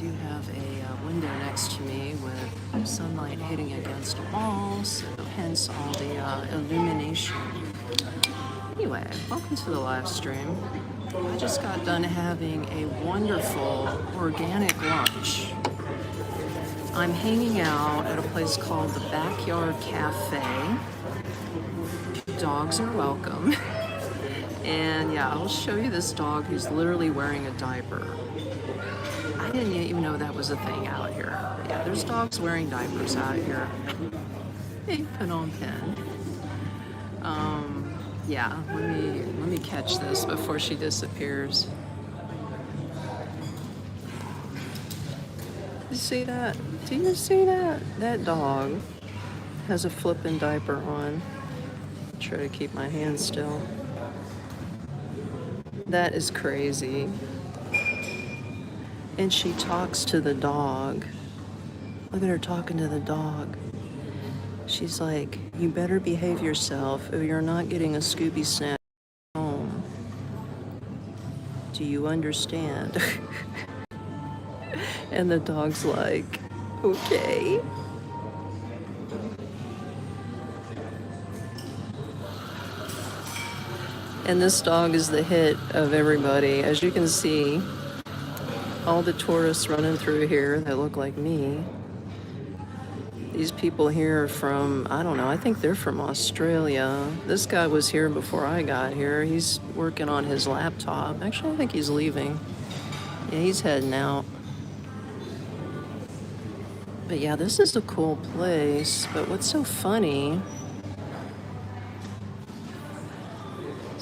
do have a window next to me with sunlight hitting against a wall, so hence all the illumination. Anyway, welcome to the live stream. I just got done having a wonderful organic lunch. I'm hanging out at a place called the Backyard Café. Dogs are welcome. And yeah, I'll show you this dog who's literally wearing a diaper. I didn't even know that was a thing out here. Yeah, there's dogs wearing diapers out here. Hey, Phnom Penh. Yeah, let me catch this before she disappears. You see that? Do you see that? That dog has a flippin' diaper on. Try to keep my hand still. That is crazy. And she talks to the dog. Look at her talking to the dog. She's like, you better behave yourself or you're not getting a Scooby snack home. Do you understand? And the dog's like, okay. And this dog is the hit of everybody. As you can see, all the tourists running through here that look like me. These people here are from, I don't know, I think they're from Australia. This guy was here before I got here. He's working on his laptop. Actually, I think he's leaving. Yeah, he's heading out. But yeah, this is a cool place. But what's so funny,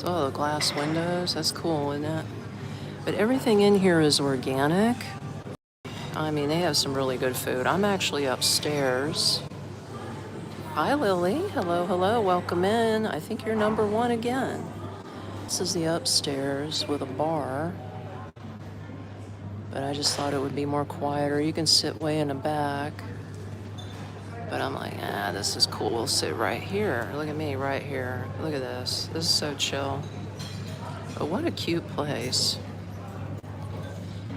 oh, the glass windows, that's cool, isn't it? But everything in here is organic. I mean, they have some really good food. I'm actually upstairs. Hi, Lily. Hello, hello. Welcome in. I think you're number one again. This is the upstairs with a bar. But I just thought it would be more quieter. You can sit way in the back. But I'm like, this is cool. We'll sit right here. Look at me right here. Look at this. This is so chill. But what a cute place.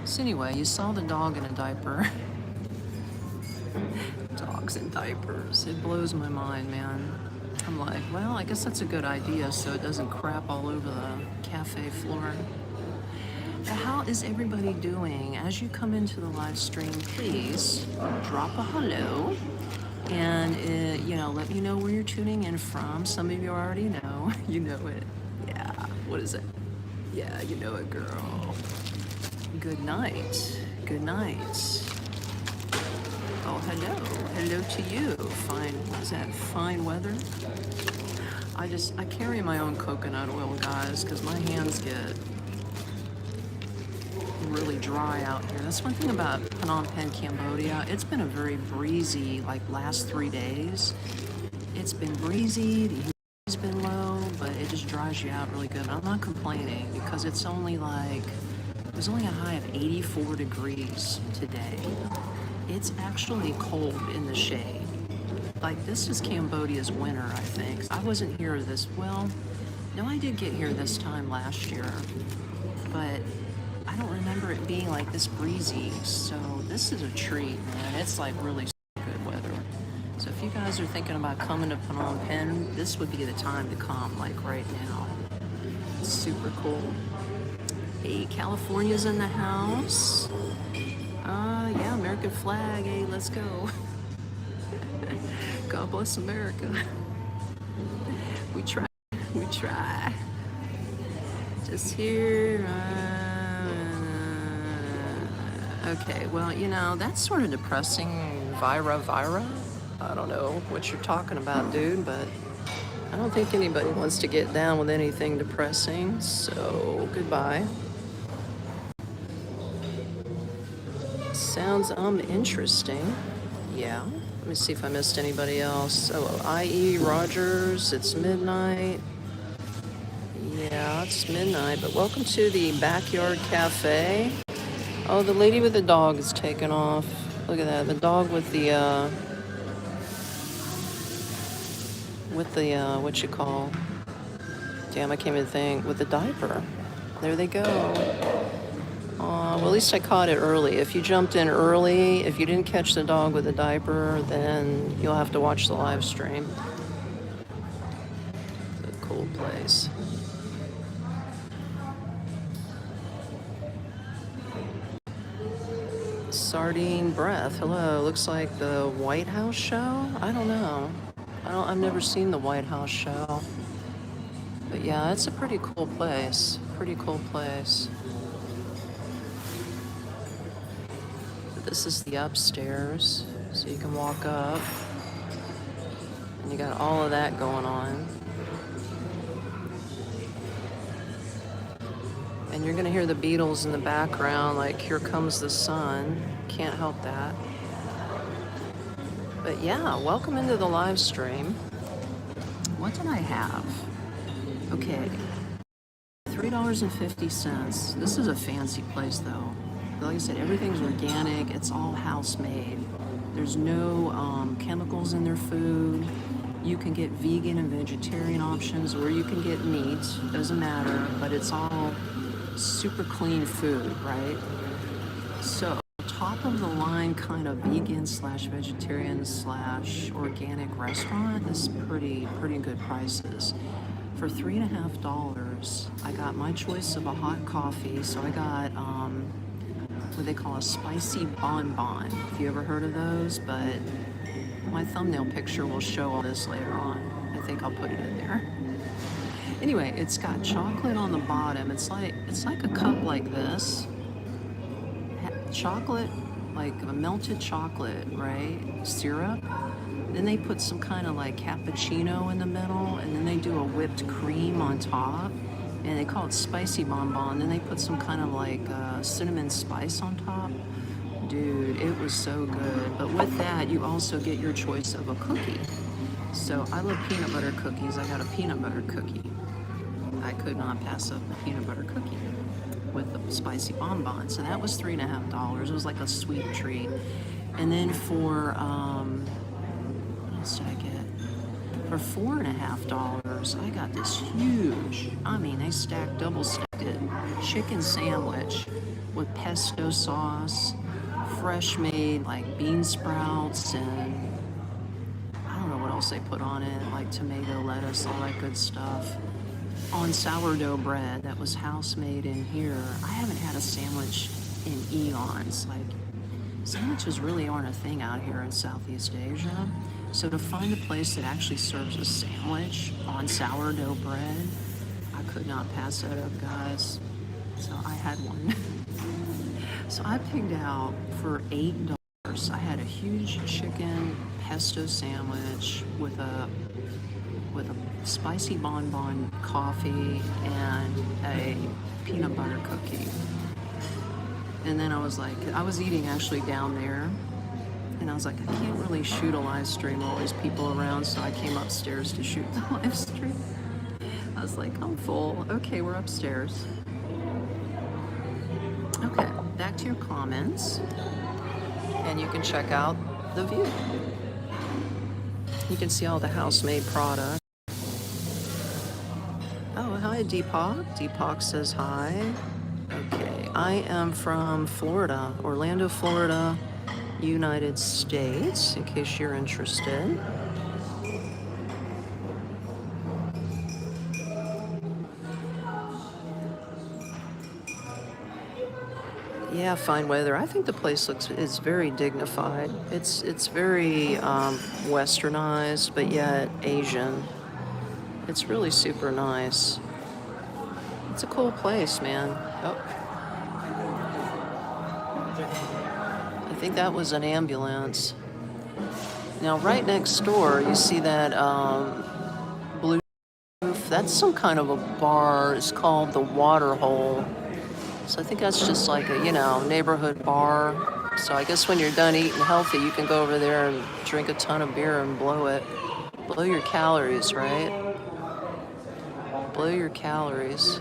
So anyway, you saw the dog in a diaper. Dogs in diapers. It blows my mind, man. I'm like, well, I guess that's a good idea so it doesn't crap all over the cafe floor. But how is everybody doing? As you come into the live stream, please drop a hello. And, let me know where you're tuning in from. Some of you already know. You know it. Yeah. What is it? Yeah, you know it, girl. Good night. Good night. Oh, hello. Hello to you. Fine. What's that? Fine weather? I carry my own coconut oil, guys, because my hands get really dry out here. That's one thing about Phnom Penh, Cambodia. It's been a very breezy, last 3 days. It's been breezy, the humidity's been low, but it just dries you out really good. I'm not complaining because it's only there's only a high of 84 degrees today. It's actually cold in the shade. This is Cambodia's winter, I think. I wasn't here no, I did get here this time last year, but I don't remember it being like this breezy, so this is a treat, man. It's really good weather. So if you guys are thinking about coming to Phnom Penh, this would be the time to come, right now. It's super cool. Hey, California's in the house. Yeah, American flag. Hey, let's go. God bless America. We try. We try. Just here. Okay, well, that's sort of depressing. Vira. I don't know what you're talking about, dude, but I don't think anybody wants to get down with anything depressing, so goodbye. Sounds interesting. Yeah. Let me see if I missed anybody else. Oh, IE Rogers, it's midnight. Yeah, it's midnight, but welcome to the Backyard Cafe. Oh, the lady with the dog is taken off. Look at that. The dog with the what you call? Damn, I can't even think. With the diaper. There they go. Well, at least I caught it early. If you jumped in early, if you didn't catch the dog with a diaper, then you'll have to watch the live stream. It's a cool place. Sardine Breath. Hello. Looks like the White House show. I don't know. I've never seen the White House show. But yeah, it's a pretty cool place. Pretty cool place. This is the upstairs, so you can walk up. And you got all of that going on. And you're gonna hear the Beatles in the background, like Here Comes the Sun. Can't help that. But yeah, welcome into the live stream. What did I have? Okay, $3.50. This is a fancy place though. Like I said, everything's organic, it's all house made. There's no chemicals in their food. You can get vegan and vegetarian options, or you can get meat, doesn't matter, but it's all super clean food, right? So top of the line kind of vegan slash vegetarian slash organic restaurant is pretty good prices. For $3.50, I got my choice of a hot coffee. So I got what they call a spicy bonbon. If you ever heard of those, but my thumbnail picture will show all this later on. I think I'll put it in there. Anyway, it's got chocolate on the bottom. It's like a cup like this. Chocolate, like a melted chocolate, right? Syrup. Then they put some kind of like cappuccino in the middle, and then they do a whipped cream on top, and they call it spicy bonbon. Then they put some kind of like cinnamon spice on top. Dude, it was so good. But with that, you also get your choice of a cookie. So I love peanut butter cookies. I got a peanut butter cookie. I could not pass up the peanut butter cookie with the spicy bonbon. So that was $3.50. It was like a sweet treat. And then for, what else did I get? For $4.50, I got this huge, I mean, they stacked, double stacked it, chicken sandwich with pesto sauce, fresh made like bean sprouts, and I don't know what else they put on it, like tomato, lettuce, all that good stuff. On sourdough bread that was house made in here. I haven't had a sandwich in eons. Like, sandwiches really aren't a thing out here in Southeast Asia. So to find a place that actually serves a sandwich on sourdough bread, I could not pass that up, guys. So I had one. So I picked out for $8. I had a huge chicken pesto sandwich with a spicy bonbon coffee and a peanut butter cookie. And then I was like, I was eating actually down there, and I was like, I can't really shoot a live stream, all these people around, so I came upstairs to shoot the live stream. I was like, I'm full. Okay, we're upstairs. Okay, back to your comments, and you can check out the view. You can see all the house-made products. Oh, hi, Deepak. Deepak says hi. Okay, I am from Florida, Orlando, Florida, United States, in case you're interested. Yeah, fine weather. I think the place is very dignified. It's very westernized, but yet Asian. It's really super nice. It's a cool place, man. Oh. I think that was an ambulance. Now, right next door, you see that blue roof. That's some kind of a bar. It's called the Water Hole. So I think that's just like a, neighborhood bar. So I guess when you're done eating healthy, you can go over there and drink a ton of beer and blow it. Blow your calories, right? Blow your calories.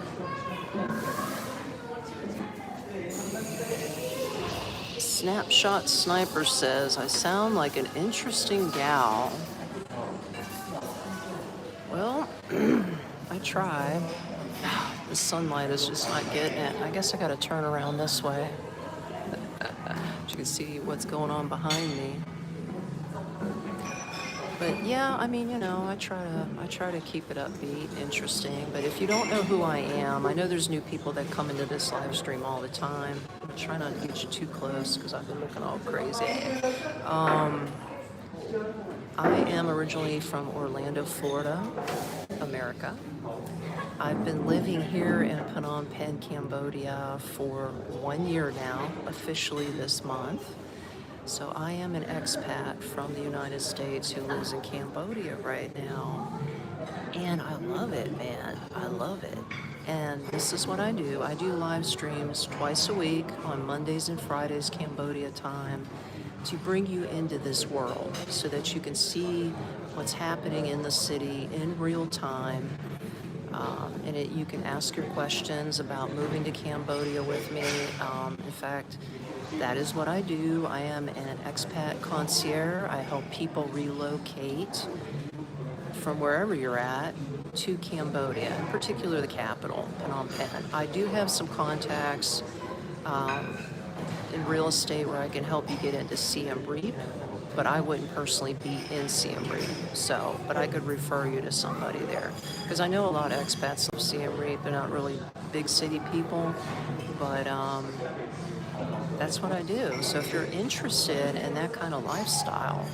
Snapshot Sniper says, I sound like an interesting gal. Well, I try. The sunlight is just not getting it. I guess I gotta turn around this way. You can see what's going on behind me. But yeah, I mean, I try to keep it upbeat, interesting. But if you don't know who I am, I know there's new people that come into this live stream all the time. I'm trying not to get you too close because I've been looking all crazy. I am originally from Orlando, Florida, America. I've been living here in Phnom Penh, Cambodia for 1 year now, officially this month. So I am an expat from the United States who lives in Cambodia right now. And I love it, man. I love it. And this is what I do. I do live streams twice a week on Mondays and Fridays, Cambodia time, to bring you into this world so that you can see what's happening in the city in real time. You can ask your questions about moving to Cambodia with me. In fact, that is what I do. I am an expat concierge. I help people relocate from wherever you're at to Cambodia, in particular the capital, Phnom Penh. I do have some contacts in real estate where I can help you get into Siem Reap, but I wouldn't personally be in Siem Reap. But I could refer you to somebody there. Because I know a lot of expats of Siem Reap. They're not really big city people, but that's what I do. So if you're interested in that kind of lifestyle,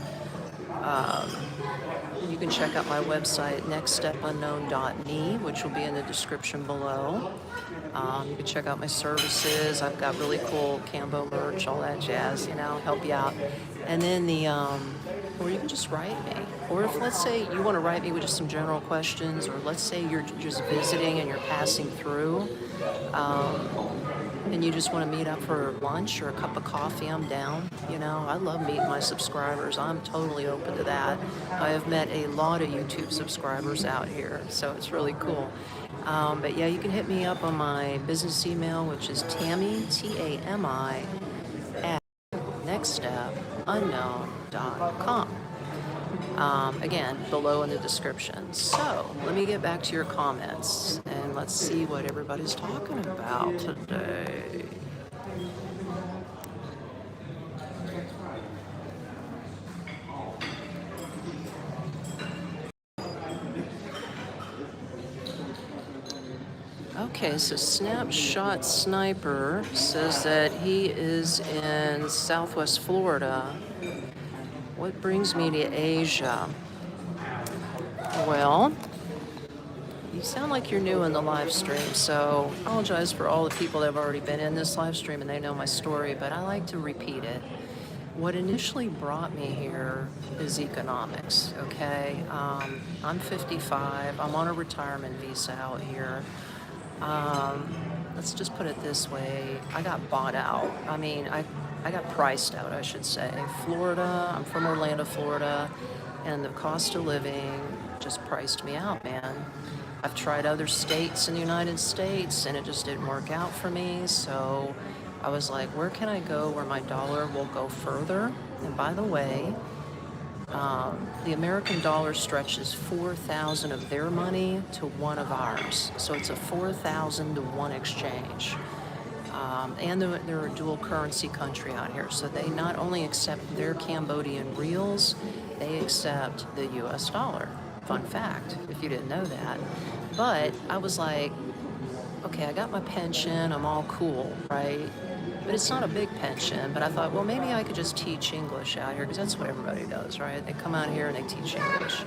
you can check out my website, nextstepunknown.me, which will be in the description below. You can check out my services. I've got really cool Cambo merch, all that jazz, help you out. And then or you can just write me. Or if, let's say, you want to write me with just some general questions, or let's say you're just visiting and you're passing through, and you just want to meet up for lunch or a cup of coffee, I'm down. I love meeting my subscribers. I'm totally open to that. I have met a lot of YouTube subscribers out here, so it's really cool. But yeah, you can hit me up on my business email, which is Tami, Tami, at nextstepunknown.com. Again, below in the description. So let me get back to your comments and let's see what everybody's talking about today. Okay, so Snapshot Sniper says that he is in Southwest Florida. What brings me to Asia? Well, you sound like you're new in the live stream, so I apologize for all the people that have already been in this live stream and they know my story, but I like to repeat it. What initially brought me here is economics, okay? I'm 55. I'm on a retirement visa out here. Let's just put it this way. I got bought out. I got priced out, I should say. Florida, I'm from Orlando, Florida, and the cost of living just priced me out, man. I've tried other states in the United States, and it just didn't work out for me, so I was like, where can I go where my dollar will go further? And by the way, the American dollar stretches 4,000 of their money to one of ours. So it's a 4,000 to 1 exchange. And they're a dual currency country out here. So they not only accept their Cambodian reals, they accept the US dollar. Fun fact, if you didn't know that. But I was like, okay, I got my pension, I'm all cool, right? But it's not a big pension, but I thought, well, maybe I could just teach English out here, because that's what everybody does, right? They come out here and they teach English.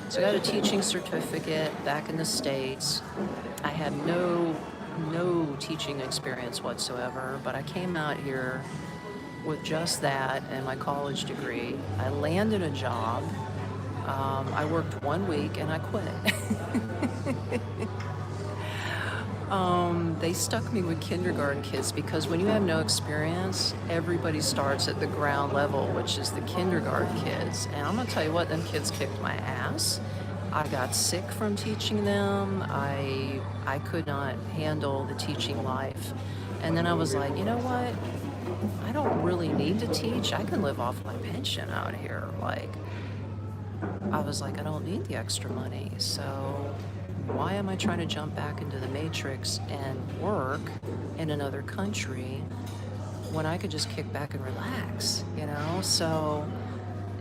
So I got a teaching certificate back in the States. I had no teaching experience whatsoever, but I came out here with just that and my college degree. I landed a job. I worked 1 week and I quit. They stuck me with kindergarten kids because when you have no experience, everybody starts at the ground level, which is the kindergarten kids. And I'm gonna tell you what, them kids kicked my ass. I got sick from teaching them. I could not handle the teaching life. And then I was like, you know what? I don't really need to teach. I can live off my pension out here. I was like, I don't need the extra money. So why am I trying to jump back into the matrix and work in another country when I could just kick back and relax, you know? So,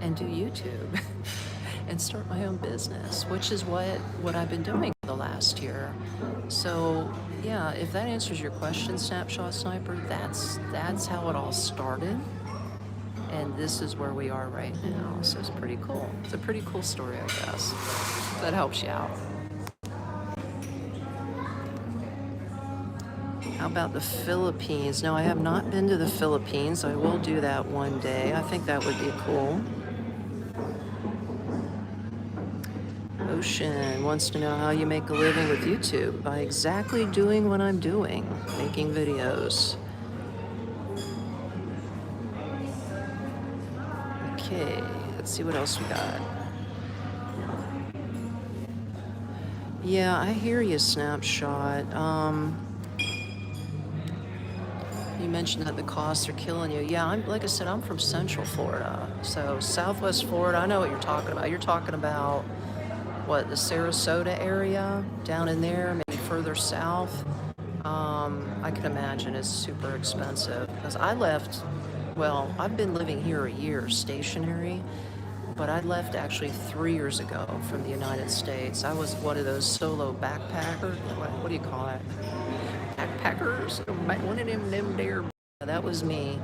and do YouTube and start my own business, which is what I've been doing for the last year. So, yeah, if that answers your question, Snapshot Sniper, that's how it all started. And this is where we are right now. So it's pretty cool. It's a pretty cool story, I guess. That helps you out. How about the Philippines? No, I have not been to the Philippines. I will do that one day. I think that would be cool. Ocean wants to know how you make a living with YouTube. By exactly doing what I'm doing, making videos. Okay, let's see what else we got. Yeah, I hear you, Snapshot. You mentioned that the costs are killing you. Yeah, like I said, I'm from Central Florida. So Southwest Florida, I know what you're talking about. You're talking about, what, the Sarasota area down in there, maybe further south. I can imagine it's super expensive because I left, well, I've been living here a year stationary, but I left actually 3 years ago from the United States. I was one of those solo backpackers. What do you call it? Backpackers? One of them there. That was me.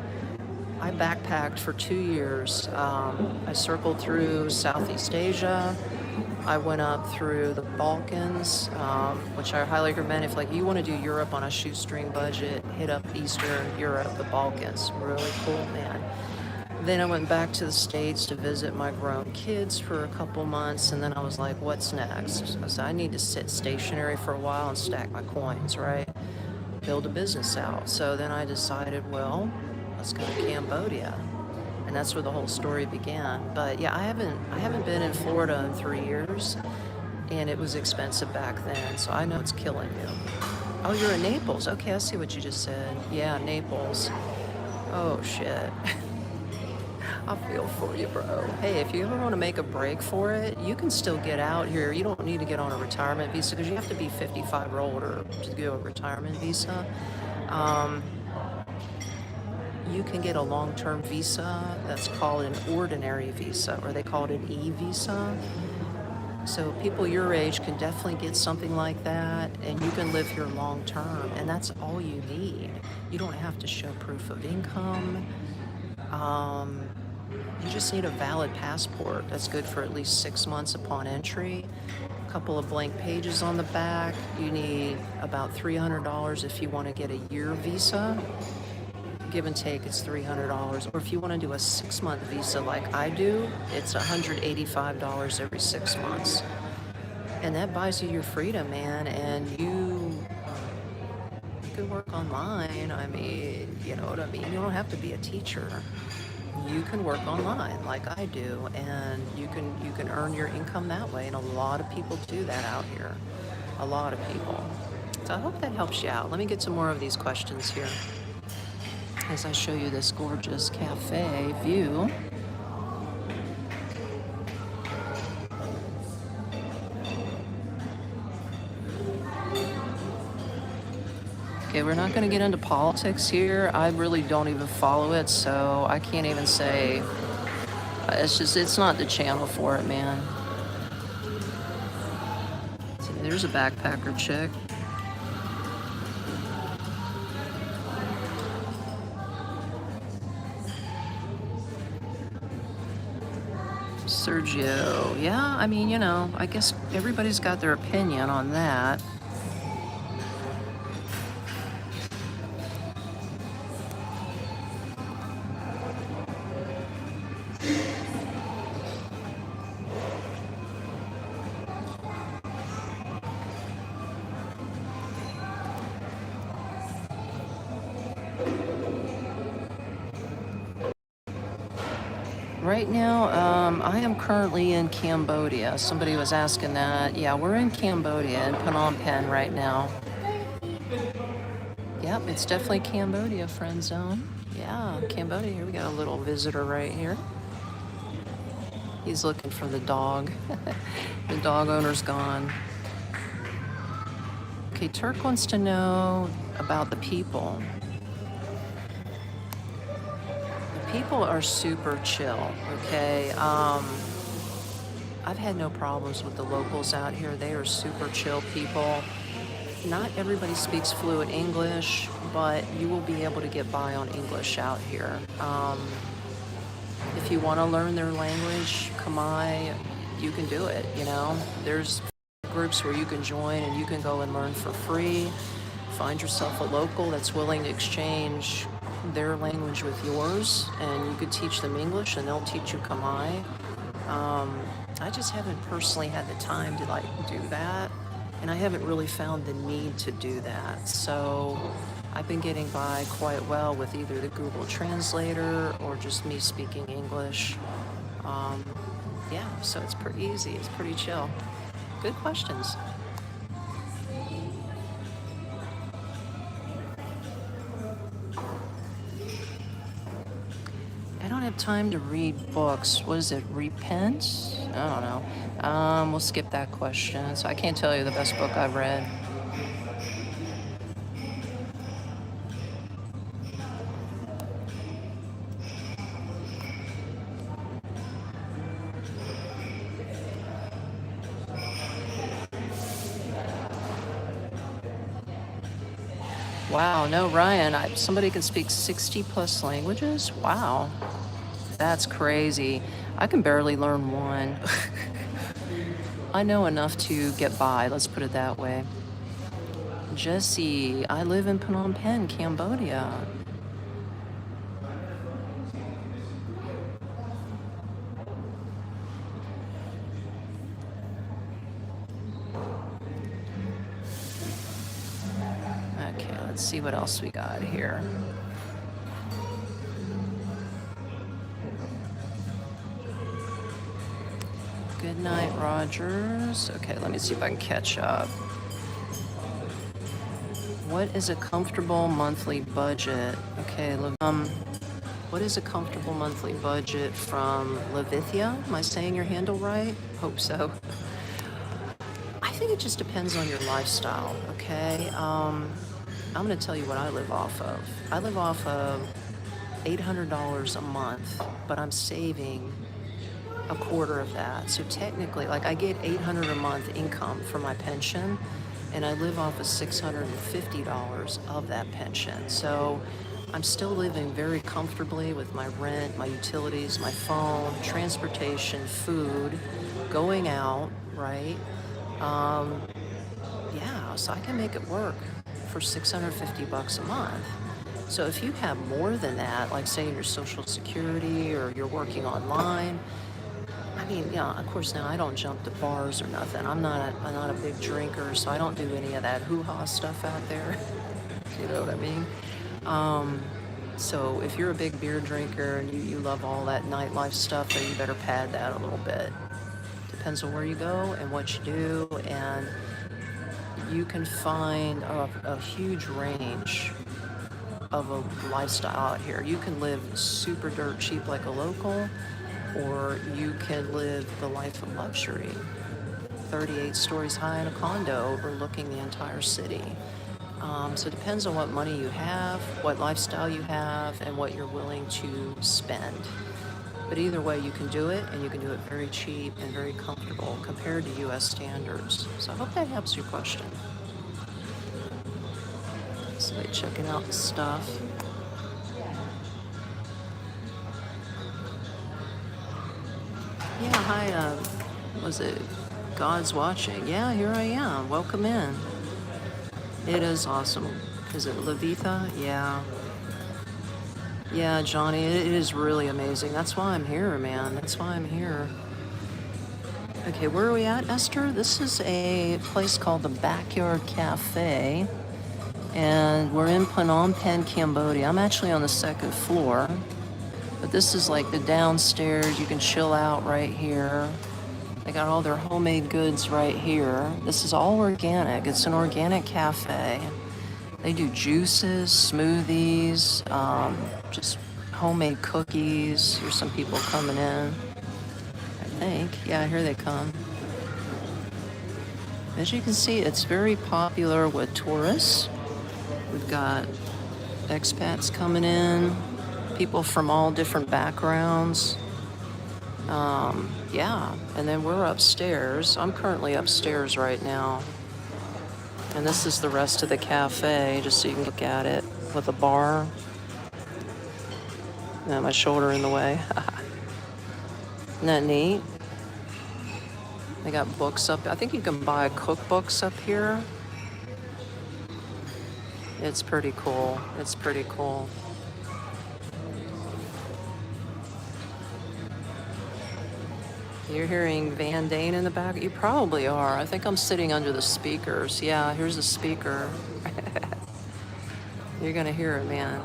I backpacked for 2 years. I circled through Southeast Asia. I went up through the Balkans, which I highly recommend if like you want to do Europe on a shoestring budget, hit up Eastern Europe, the Balkans. Really cool, man. Then I went back to the States to visit my grown kids for a couple months, and then I was like, what's next? So I need to sit stationary for a while and stack my coins, right? Build a business out. So then I decided, well, let's go to Cambodia. And that's where the whole story began. But yeah, I haven't been in Florida in 3 years, and it was expensive back then, so I know it's killing you. Oh, you're in Naples. Okay, I see what you just said. Yeah, Naples. Oh, shit. I feel for you, bro. Hey, if you ever want to make a break for it, you can still get out here. You don't need to get on a retirement visa because you have to be 55 or older to do a retirement visa. You can get a long-term visa that's called an ordinary visa, or they call it an e-visa. So people your age can definitely get something like that, and you can live here long-term, and that's all you need. You don't have to show proof of income. You just need a valid passport that's good for at least 6 months upon entry. A couple of blank pages on the back. You need about $300 if you want to get a year visa. Give and take, it's $300. Or if you want to do a 6-month visa like I do, it's $185 every 6 months. And that buys you your freedom, man. And you can work online. I mean, you know what I mean? You don't have to be a teacher. You can work online like I do, and you can earn your income that way. And a lot of people do that out here. A lot of people. So I hope that helps you out. Let me get some more of these questions here as I show you this gorgeous cafe view. Okay, we're not going to get into politics here. I really don't even follow it, so I can't even say. It's not the channel for it, man. See, there's a backpacker chick. Sergio, yeah, I mean, you know, I guess everybody's got their opinion on that. Right now, I am currently in Cambodia. Somebody was asking that. Yeah, we're in Cambodia, in Phnom Penh right now. Yep, it's definitely Cambodia, friend zone. Yeah, Cambodia. Here we got a little visitor right here. He's looking for the dog. The dog owner's gone. Okay, Turk wants to know about the people. People are super chill, okay? I've had no problems with the locals out here. They are super chill people. Not everybody speaks fluent English, but you will be able to get by on English out here. If you want to learn their language, Khmer, you can do it, you know? There's groups where you can join and you can go and learn for free. Find yourself a local that's willing to exchange their language with yours, and you could teach them English and they'll teach you Khmer. I just haven't personally had the time to like do that, and I haven't really found the need to do that. So I've been getting by quite well with either the Google Translator or just me speaking English. Yeah, so it's pretty easy. It's pretty chill. Good questions. I don't have time to read books. What is it? Repent? I don't know. We'll skip that question. So I can't tell you the best book I've read. Wow, no, Ryan, somebody can speak 60 plus languages? Wow, that's crazy. I can barely learn one. I know enough to get by, let's put it that way. Jesse, I live in Phnom Penh, Cambodia. Okay, let's see what else we got here. Good night, Rogers. Okay, let me see if I can catch up. What is a comfortable monthly budget? Okay, what is a comfortable monthly budget from Levithia? Am I saying your handle right? Hope so. I think it just depends on your lifestyle, okay? I'm gonna tell you what I live off of. I live off of $800 a month, but I'm saving a quarter of that. So technically, like I get $800 a month income from my pension, and I live off of $650 of that pension. So I'm still living very comfortably with my rent, my utilities, my phone, transportation, food, going out, right? Yeah, so I can make it work for $650 a month. So if you have more than that, like say your Social Security or you're working online, I mean, yeah, of course now I don't jump to bars or nothing. I'm not a big drinker, so I don't do any of that hoo-ha stuff out there. You know what I mean? So if you're a big beer drinker and you love all that nightlife stuff, then you better pad that a little bit. Depends on where you go and what you do, and you can find a huge range of a lifestyle out here. You can live super dirt cheap like a local, or you can live the life of luxury. 38 stories high in a condo overlooking the entire city. So it depends on what money you have, what lifestyle you have, and what you're willing to spend. But either way, you can do it, and you can do it very cheap and very comfortable compared to U.S. standards. So I hope that helps your question. So checking out the stuff. Yeah, hi, was it God's Watching? Yeah, here I am. Welcome in. It is awesome. Is it Levitha? Yeah. Yeah, Johnny, it is really amazing. That's why I'm here, man. That's why I'm here. Okay, where are we at, Esther? This is a place called the Backyard Café, and we're in Phnom Penh, Cambodia. I'm actually on the second floor, but this is like the downstairs. You can chill out right here. They got all their homemade goods right here. This is all organic. It's an organic cafe. They do juices, smoothies, just homemade cookies. Here's some people coming in, I think. Yeah, here they come. As you can see, it's very popular with tourists. We've got expats coming in, People from all different backgrounds. Yeah, and then we're upstairs. I'm currently upstairs right now. And this is the rest of the cafe, just so you can look at it, with a bar. My shoulder in the way. Isn't that neat? They got books up. I think you can buy cookbooks up here. It's pretty cool. It's pretty cool. You're hearing Van Dane in the back? You probably are. I think I'm sitting under the speakers. Yeah, here's a speaker. You're gonna hear it, man.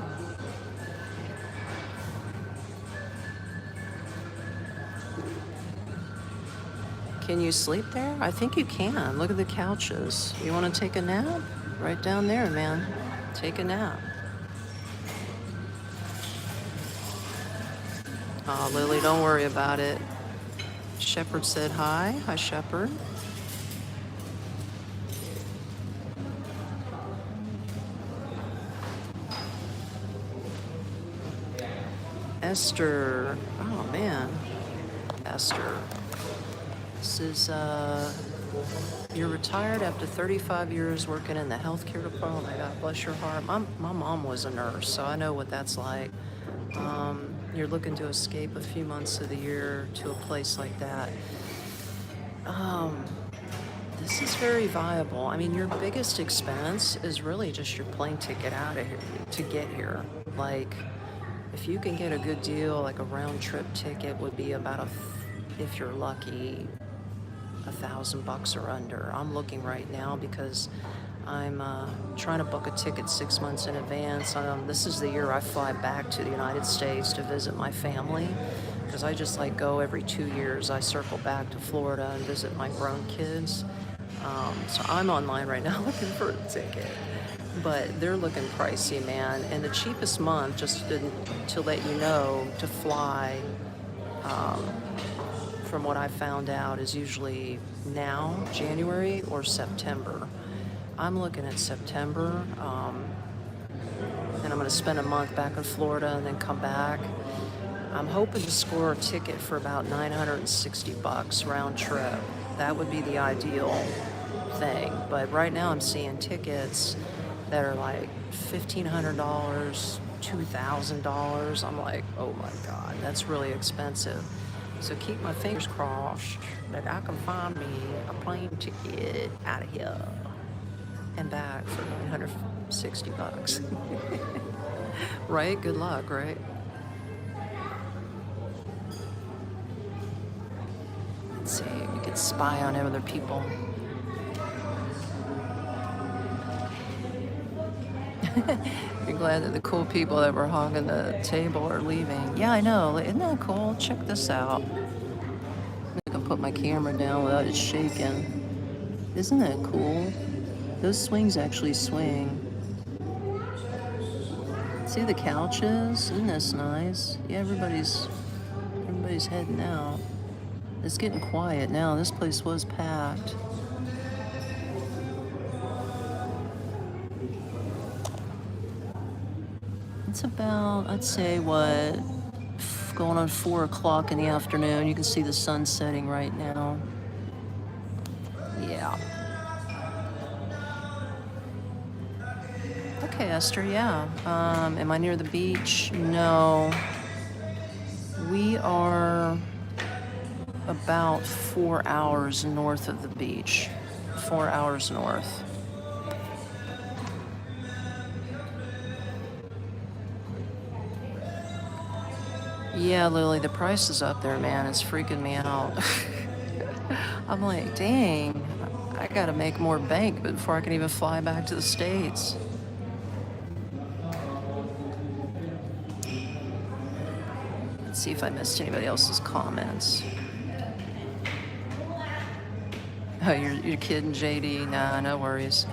Can you sleep there? I think you can. Look at the couches. You want to take a nap? Right down there, man. Take a nap. Oh, Lily, don't worry about it. Shepherd said hi. Hi, Shepherd. Esther. Oh, man. Esther. This is, you're retired after 35 years working in the healthcare department. Oh my God, bless your heart. My mom was a nurse, so I know what that's like. You're looking to escape a few months of the year to a place like that. This is very viable. I mean, your biggest expense is really just your plane ticket out of here to get here. Like, if you can get a good deal, like a round trip ticket would be about if you're lucky, $1,000 or under. I'm looking right now because I'm trying to book a ticket 6 months in advance. This is the year I fly back to the United States to visit my family, because I just like go every 2 years. I circle back to Florida and visit my grown kids. So I'm online right now looking for a ticket, but they're looking pricey, man. And the cheapest month, just to let you know, to fly, from what I found out, is usually now, January or September. I'm looking at September, and I'm going to spend a month back in Florida and then come back. I'm hoping to score a ticket for about $960 round trip. That would be the ideal thing. But right now I'm seeing tickets that are like $1,500, $2,000. I'm like, oh my God, that's really expensive. So keep my fingers crossed that I can find me a plane ticket out of here and back for $960. Right? Good luck, right? Let's see, you could spy on other people. You're glad that the cool people that were hogging the table are leaving. Yeah, I know. Isn't that cool? Check this out. I can put my camera down without it shaking. Isn't that cool? Those swings actually swing. See the couches? Isn't this nice? Yeah, everybody's heading out. It's getting quiet now. This place was packed. It's about, I'd say, what, going on 4 o'clock in the afternoon. You can see the sun setting right now. Yeah. Okay, Esther, yeah. Am I near the beach? No. We are about 4 hours north of the beach. 4 hours north. Yeah, Lily, the price is up there, man. It's freaking me out. I'm like, dang, I gotta make more bank before I can even fly back to the States. Let's see if I missed anybody else's comments. Oh, you're kidding, JD? Nah, no worries.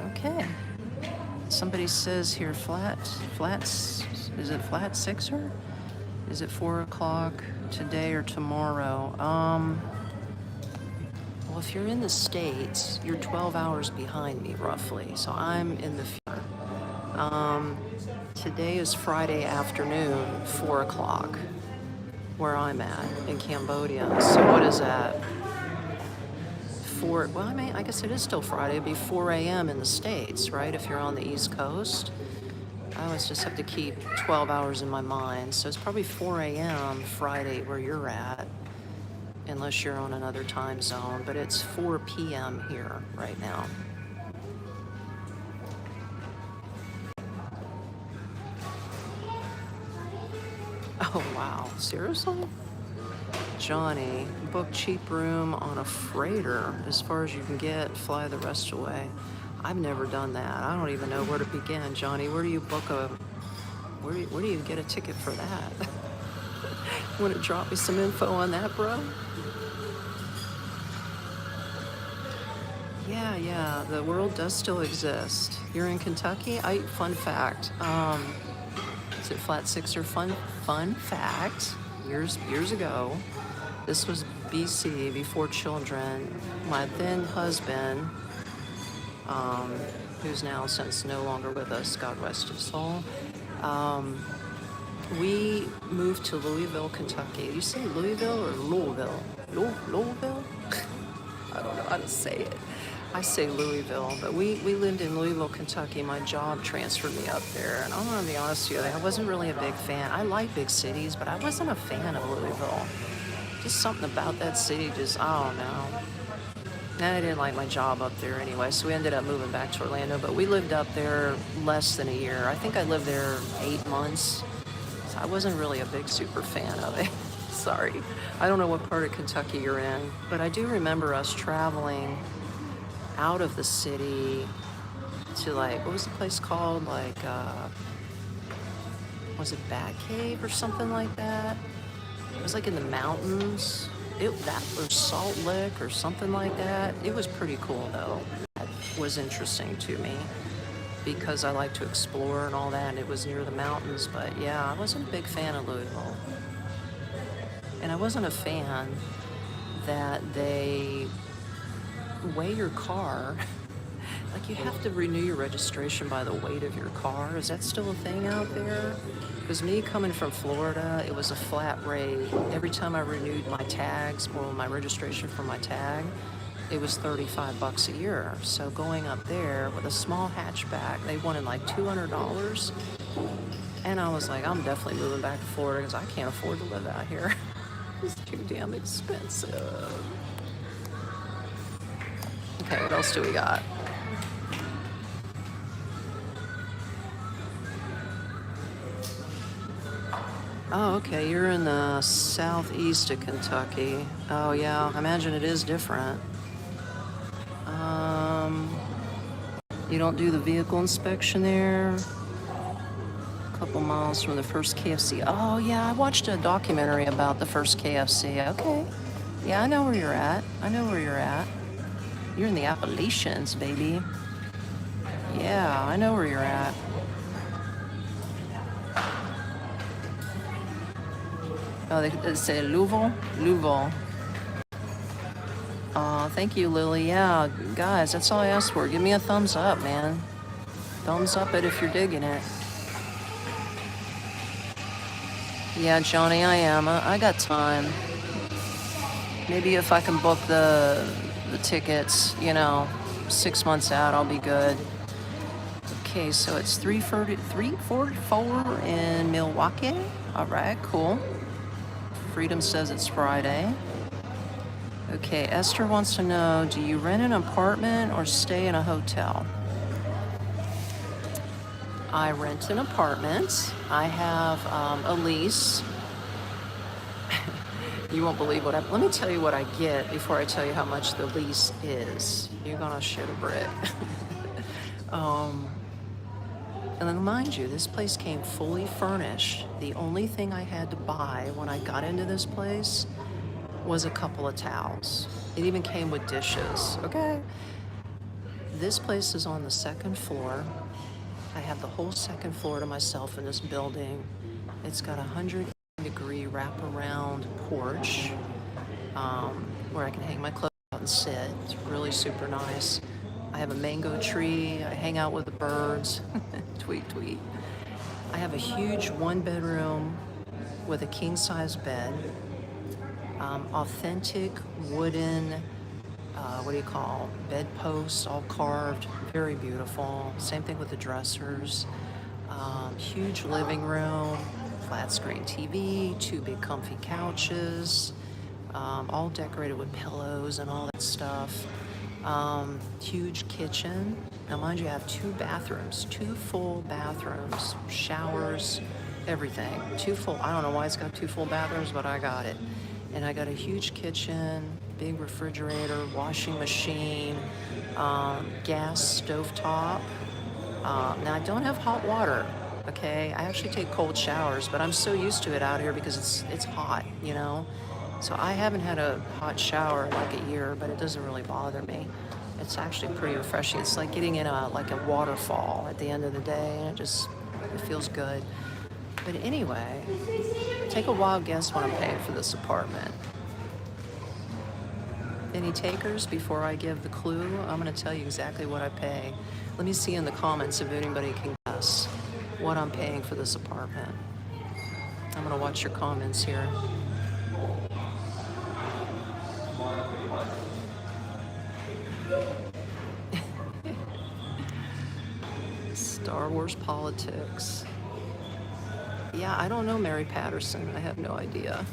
Okay. Somebody says here, flats, is it flat sixer? Is it 4 o'clock today or tomorrow? Well, if you're in the States, you're 12 hours behind me, roughly. So I'm in the future. Today is Friday afternoon, 4 o'clock, where I'm at in Cambodia. So what is that? Well, I mean, I guess it is still Friday. It'd be 4 a.m. in the States, right? If you're on the East Coast. I always just have to keep 12 hours in my mind. So it's probably 4 a.m. Friday where you're at, unless you're on another time zone. But it's 4 p.m. here right now. Oh, wow. Seriously? Johnny, book cheap room on a freighter as far as you can get, fly the rest away. I've never done that. I don't even know where to begin, Johnny. Where do you get a ticket for that? Want to drop me some info on that, bro? Yeah, the world does still exist. You're in Kentucky? Fun fact. Is it Flat Sixer? Fun fact. Years ago, this was BC, before children. My then husband, who's now since no longer with us, God rest his soul, we moved to Louisville, Kentucky. You say Louisville or Louisville? Louisville? I don't know how to say it. I say Louisville, but we lived in Louisville, Kentucky. My job transferred me up there, and I'm gonna be honest with you, I wasn't really a big fan. I like big cities, but I wasn't a fan of Louisville. Just something about that city, I don't know. And I didn't like my job up there anyway, so we ended up moving back to Orlando, but we lived up there less than a year. I think I lived there 8 months, so I wasn't really a big super fan of it. Sorry. I don't know what part of Kentucky you're in, but I do remember us traveling out of the city to, like, what was the place called? Like, was it Bat Cave or something like that? It was like in the mountains. That or Salt Lick or something like that. It was pretty cool though. That was interesting to me because I like to explore and all that, and it was near the mountains. But yeah, I wasn't a big fan of Louisville. And I wasn't a fan that they weigh your car. Like, you have to renew your registration by the weight of your car. Is that still a thing out there? Because me coming from Florida, it was a flat rate. Every time I renewed my tags, or my registration for my tag, it was $35 a year. So going up there with a small hatchback, they wanted like $200. And I was like, I'm definitely moving back to Florida because I can't afford to live out here. It's too damn expensive. Okay, what else do we got? Oh, okay, you're in the southeast of Kentucky. Oh, yeah, I imagine it is different. You don't do the vehicle inspection there? A couple miles from the first KFC. Oh, yeah, I watched a documentary about the first KFC. Okay. Yeah, I know where you're at. You're in the Appalachians, baby. Yeah, I know where you're at. Oh, they say Louisville? Louisville. Thank you, Lily. Yeah, guys, that's all I asked for. Give me a thumbs up, man. Thumbs up it if you're digging it. Yeah, Johnny, I am. I got time. Maybe if I can book the tickets, 6 months out, I'll be good. Okay, so it's 3:44 in Milwaukee. All right, cool. Freedom says it's Friday. Okay, Esther wants to know, do you rent an apartment or stay in a hotel? I rent an apartment. I have a lease. You won't believe let me tell you what I get before I tell you how much the lease is. You're gonna shit a brick. And then mind you, this place came fully furnished. The only thing I had to buy when I got into this place was a couple of towels. It even came with dishes, okay? This place is on the second floor. I have the whole second floor to myself in this building. It's got a 100-degree wraparound porch where I can hang my clothes out and sit. It's really super nice. I have a mango tree. I hang out with the birds. Tweet, tweet. I have a huge 1-bedroom with a king-size bed. Authentic wooden, what do you call, bedposts, all carved, very beautiful. Same thing with the dressers. Huge living room, flat screen TV, 2 big comfy couches, all decorated with pillows and all that stuff. Huge kitchen. Now mind you, I have 2 bathrooms, 2 full bathrooms, showers, everything. 2 full, I don't know why it's got 2 full bathrooms, but I got it. And I got a huge kitchen, big refrigerator, washing machine, gas stovetop. Now I don't have hot water, okay? I actually take cold showers, but I'm so used to it out here because it's hot, you know? So I haven't had a hot shower in like a year, but it doesn't really bother me. It's actually pretty refreshing. It's like getting in a waterfall at the end of the day, and it feels good. But anyway, take a wild guess what I'm paying for this apartment. Any takers before I give the clue? I'm going to tell you exactly what I pay. Let me see in the comments if anybody can guess what I'm paying for this apartment. I'm going to watch your comments here. Star Wars politics. Yeah, I don't know Mary Patterson. I have no idea.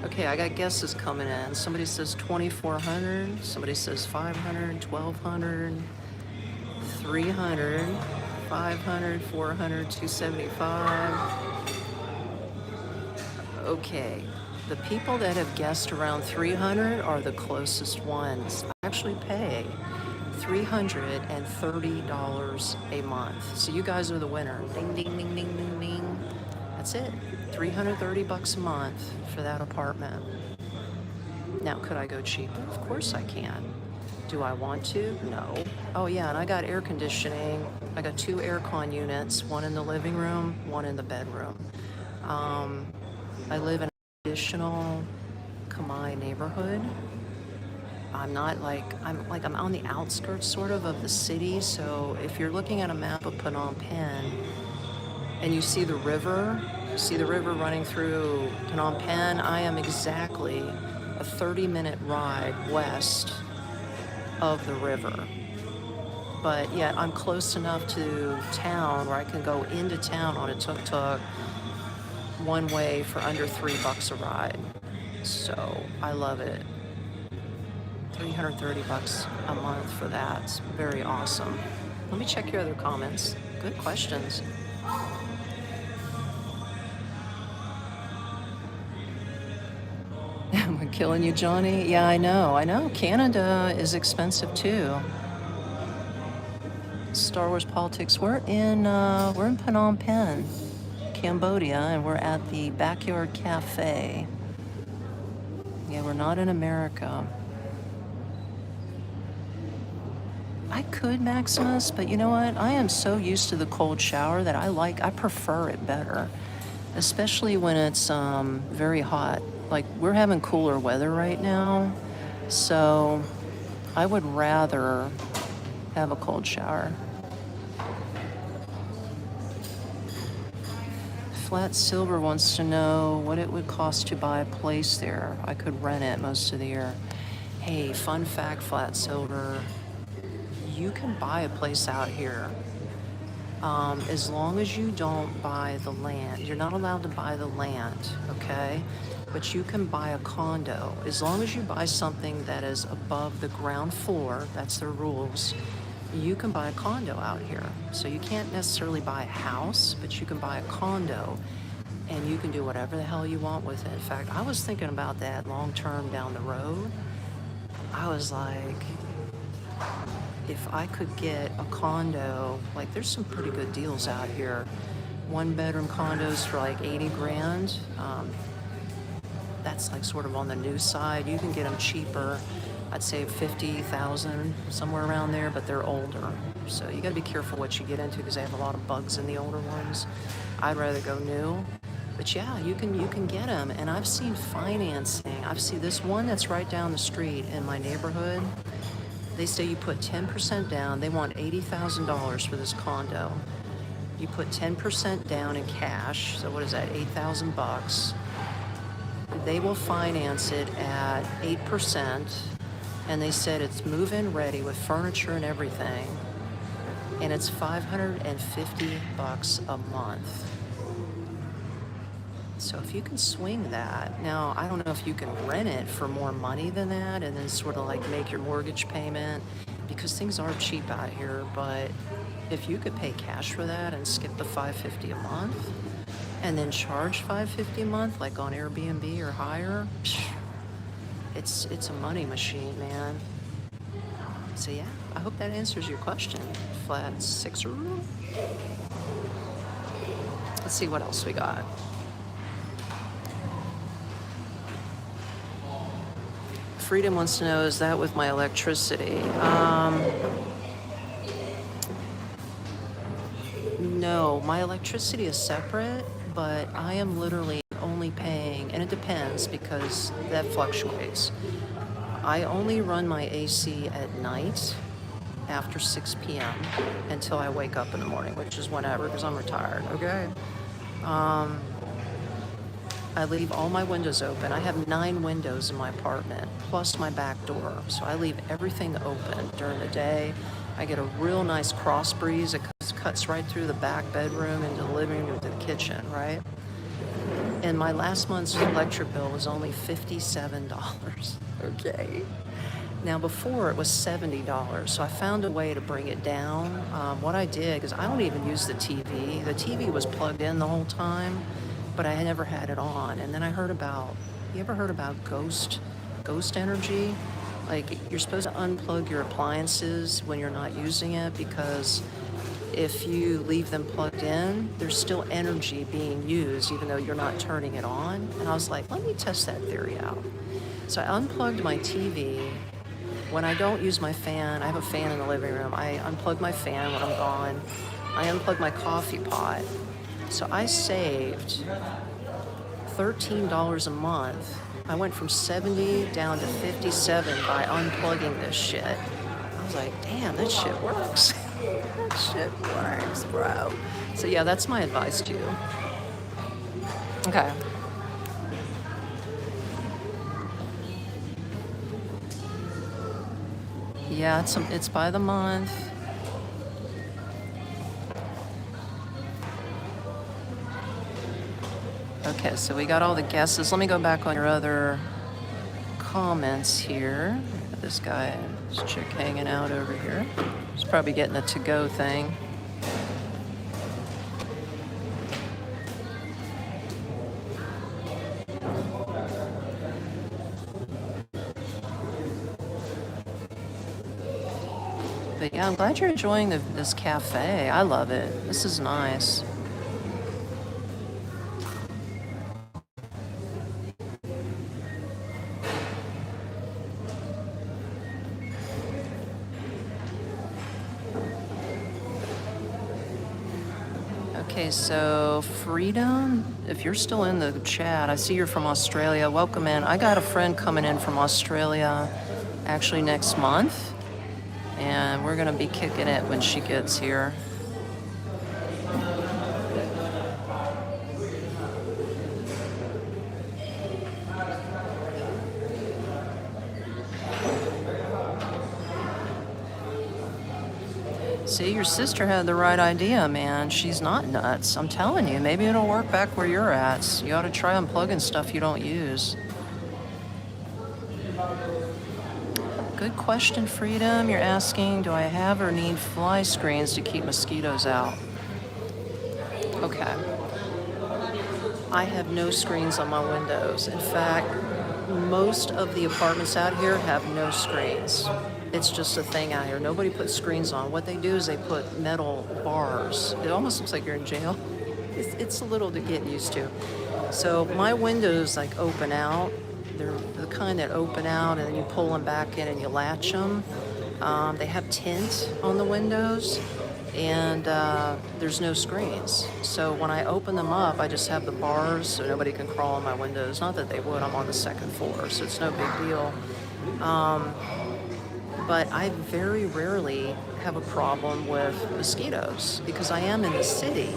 Okay, I got guesses coming in. Somebody says 2,400. Somebody says 500, 1,200, 300, 500, 400, 275. Okay, the people that have guessed around 300 are the closest ones. I actually pay $330 a month. So you guys are the winner. Ding, ding, ding, ding, ding, ding. That's it. $330 a month for that apartment. Now, could I go cheaper? Of course I can. Do I want to? No. Oh yeah, and I got air conditioning. I got 2 aircon units, one in the living room, one in the bedroom. I live in a traditional Khmer neighborhood. I'm on the outskirts sort of the city. So if you're looking at a map of Phnom Penh and you see the river running through Phnom Penh, I am exactly a 30-minute ride west of the river. But yet I'm close enough to town where I can go into town on a tuk-tuk one way for under $3 a ride. So I love it. $330 a month for that. It's very awesome. Let me check your other comments. Good questions. Am I killing you, Johnny? Yeah, I know. Canada is expensive too. Star Wars politics. We're in Phnom Penh, Cambodia, and we're at the Backyard Café. Yeah, we're not in America. I could, Maximus, but you know what? I am so used to the cold shower that I prefer it better, especially when it's very hot. Like, we're having cooler weather right now, so I would rather have a cold shower. Flat Silver wants to know what it would cost to buy a place there. I could rent it most of the year. Hey, fun fact, Flat Silver. You can buy a place out here as long as you don't buy the land. You're not allowed to buy the land, okay? But you can buy a condo. As long as you buy something that is above the ground floor, that's their rules, you can buy a condo out here. So you can't necessarily buy a house, but you can buy a condo, and you can do whatever the hell you want with it. In fact, I was thinking about that long term down the road. I was like, if I could get a condo, like there's some pretty good deals out here. 1-bedroom condos for like 80 grand. That's like sort of on the new side. You can get them cheaper. I'd say 50,000, somewhere around there, but they're older. So you gotta be careful what you get into because they have a lot of bugs in the older ones. I'd rather go new. But yeah, you can get them, and I've seen financing. I've seen this one that's right down the street in my neighborhood. They say you put 10% down. They want $80,000 for this condo. You put 10% down in cash. So what is that? 8,000 bucks. They will finance it at 8%, and they said it's move-in ready with furniture and everything, and it's 550 bucks a month. So if you can swing that, now I don't know if you can rent it for more money than that and then sort of like make your mortgage payment, because things are cheap out here, but if you could pay cash for that and skip the 550 a month and then charge 550 a month like on Airbnb or higher, it's a money machine, man. So yeah, I hope that answers your question. Flat sixer. Let's see what else we got. Freedom wants to know, is that with my electricity? No, my electricity is separate, but I am literally only paying, and it depends because that fluctuates. I only run my AC at night after 6 p.m. until I wake up in the morning, which is whenever, because I'm retired, okay? I leave all my windows open. I have 9 windows in my apartment, plus my back door. So I leave everything open during the day. I get a real nice cross breeze. It cuts right through the back bedroom into the living room to the kitchen, right? And my last month's electric bill was only $57, okay? Now before it was $70, so I found a way to bring it down. What I did, because I don't even use the TV. The TV was plugged in the whole time, but I had never had it on. And then I heard about, you ever heard about ghost energy? Like, you're supposed to unplug your appliances when you're not using it, because if you leave them plugged in, there's still energy being used even though you're not turning it on. And I was like, let me test that theory out. So I unplugged my TV. When I don't use my fan, I have a fan in the living room. I unplug my fan when I'm gone. I unplug my coffee pot. So I saved $13 a month. I went from 70 down to 57 by unplugging this shit. I was like, damn, that shit works. That shit works, bro. So yeah, that's my advice to you. Okay. Yeah, it's by the month. Okay, so we got all the guesses. Let me go back on your other comments here. Got this guy, this chick hanging out over here. He's probably getting a to-go thing. But yeah, I'm glad you're enjoying this cafe. I love it. This is nice. Okay, so Freedom, if you're still in the chat, I see you're from Australia. Welcome in. I got a friend coming in from Australia actually next month, and we're gonna be kicking it when she gets here. See, your sister had the right idea, man. She's not nuts. I'm telling you, maybe it'll work back where you're at. So you ought to try unplugging stuff you don't use. Good question, Freedom. You're asking, do I have or need fly screens to keep mosquitoes out? Okay. I have no screens on my windows. In fact, most of the apartments out here have no screens. It's just a thing out here. Nobody puts screens on. What they do is they put metal bars. It almost looks like you're in jail. It's a little to get used to. So my windows like open out. They're the kind that open out and then you pull them back in and you latch them. They have tint on the windows. and there's no screens. So when I open them up, I just have the bars so nobody can crawl in my windows. Not that they would, I'm on the second floor, so it's no big deal. But I very rarely have a problem with mosquitoes because I am in the city.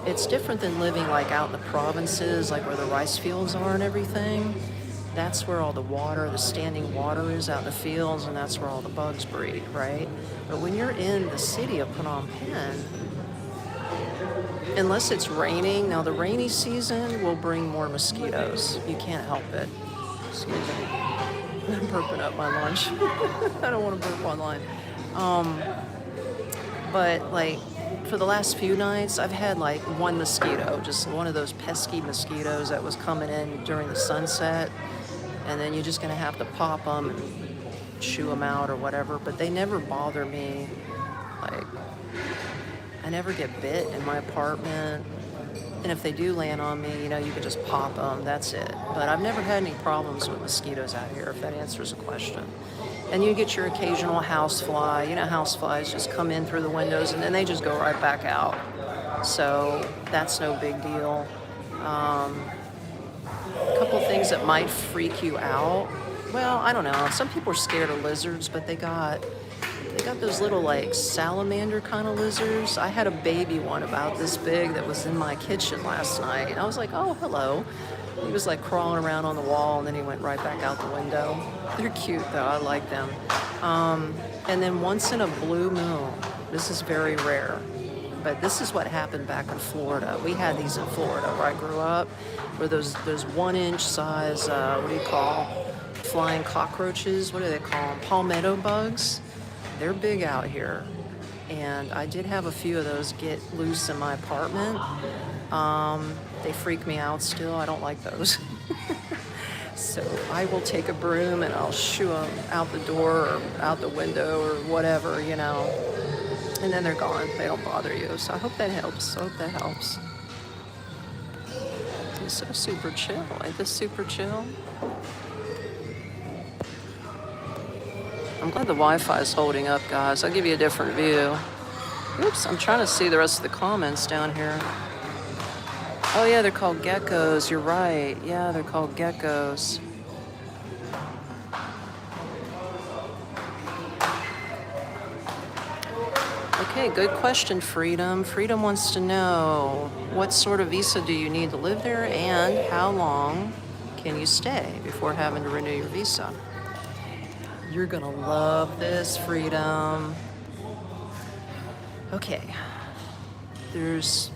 It's different than living like out in the provinces, like where the rice fields are and everything. That's where all the water, the standing water is out in the fields, and that's where all the bugs breed, right? But when you're in the city of Phnom Penh, unless it's raining, now the rainy season will bring more mosquitoes. You can't help it. Excuse me. I'm burping up my lunch. I don't want to burp online. But like for the last few nights, I've had like one mosquito, just one of those pesky mosquitoes that was coming in during the sunset. And then you're just going to have to pop them and shoo them out or whatever. But they never bother me. Like, I never get bit in my apartment. And if they do land on me, you know, you can just pop them. That's it. But I've never had any problems with mosquitoes out here, if that answers the question. And you get your occasional housefly. You know, houseflies just come in through the windows and then they just go right back out. So that's no big deal. A couple things that might freak you out. Well, I don't know. Some people are scared of lizards, but they got those little like salamander kind of lizards. I had a baby one about this big that was in my kitchen last night. And I was like, oh, hello. He was like crawling around on the wall and then he went right back out the window. They're cute though, I like them. And then once in a blue moon, this is very rare, but this is what happened back in Florida. We had these in Florida where I grew up, where those 1-inch size, what do you call, flying cockroaches, what do they call them? Palmetto bugs. They're big out here. And I did have a few of those get loose in my apartment. They freak me out still. I don't like those. So I will take a broom and I'll shoo them out the door or out the window or whatever, you know. And then they're gone. They don't bother you. So I hope that helps. It's so super chill. Ain't this super chill? I'm glad the Wi-Fi is holding up, guys. I'll give you a different view. Oops, I'm trying to see the rest of the comments down here. Oh yeah, they're called geckos. You're right. Yeah, they're called geckos. Okay, good question, Freedom. Freedom wants to know, what sort of visa do you need to live there and how long can you stay before having to renew your visa? You're gonna love this, Freedom. Okay, there's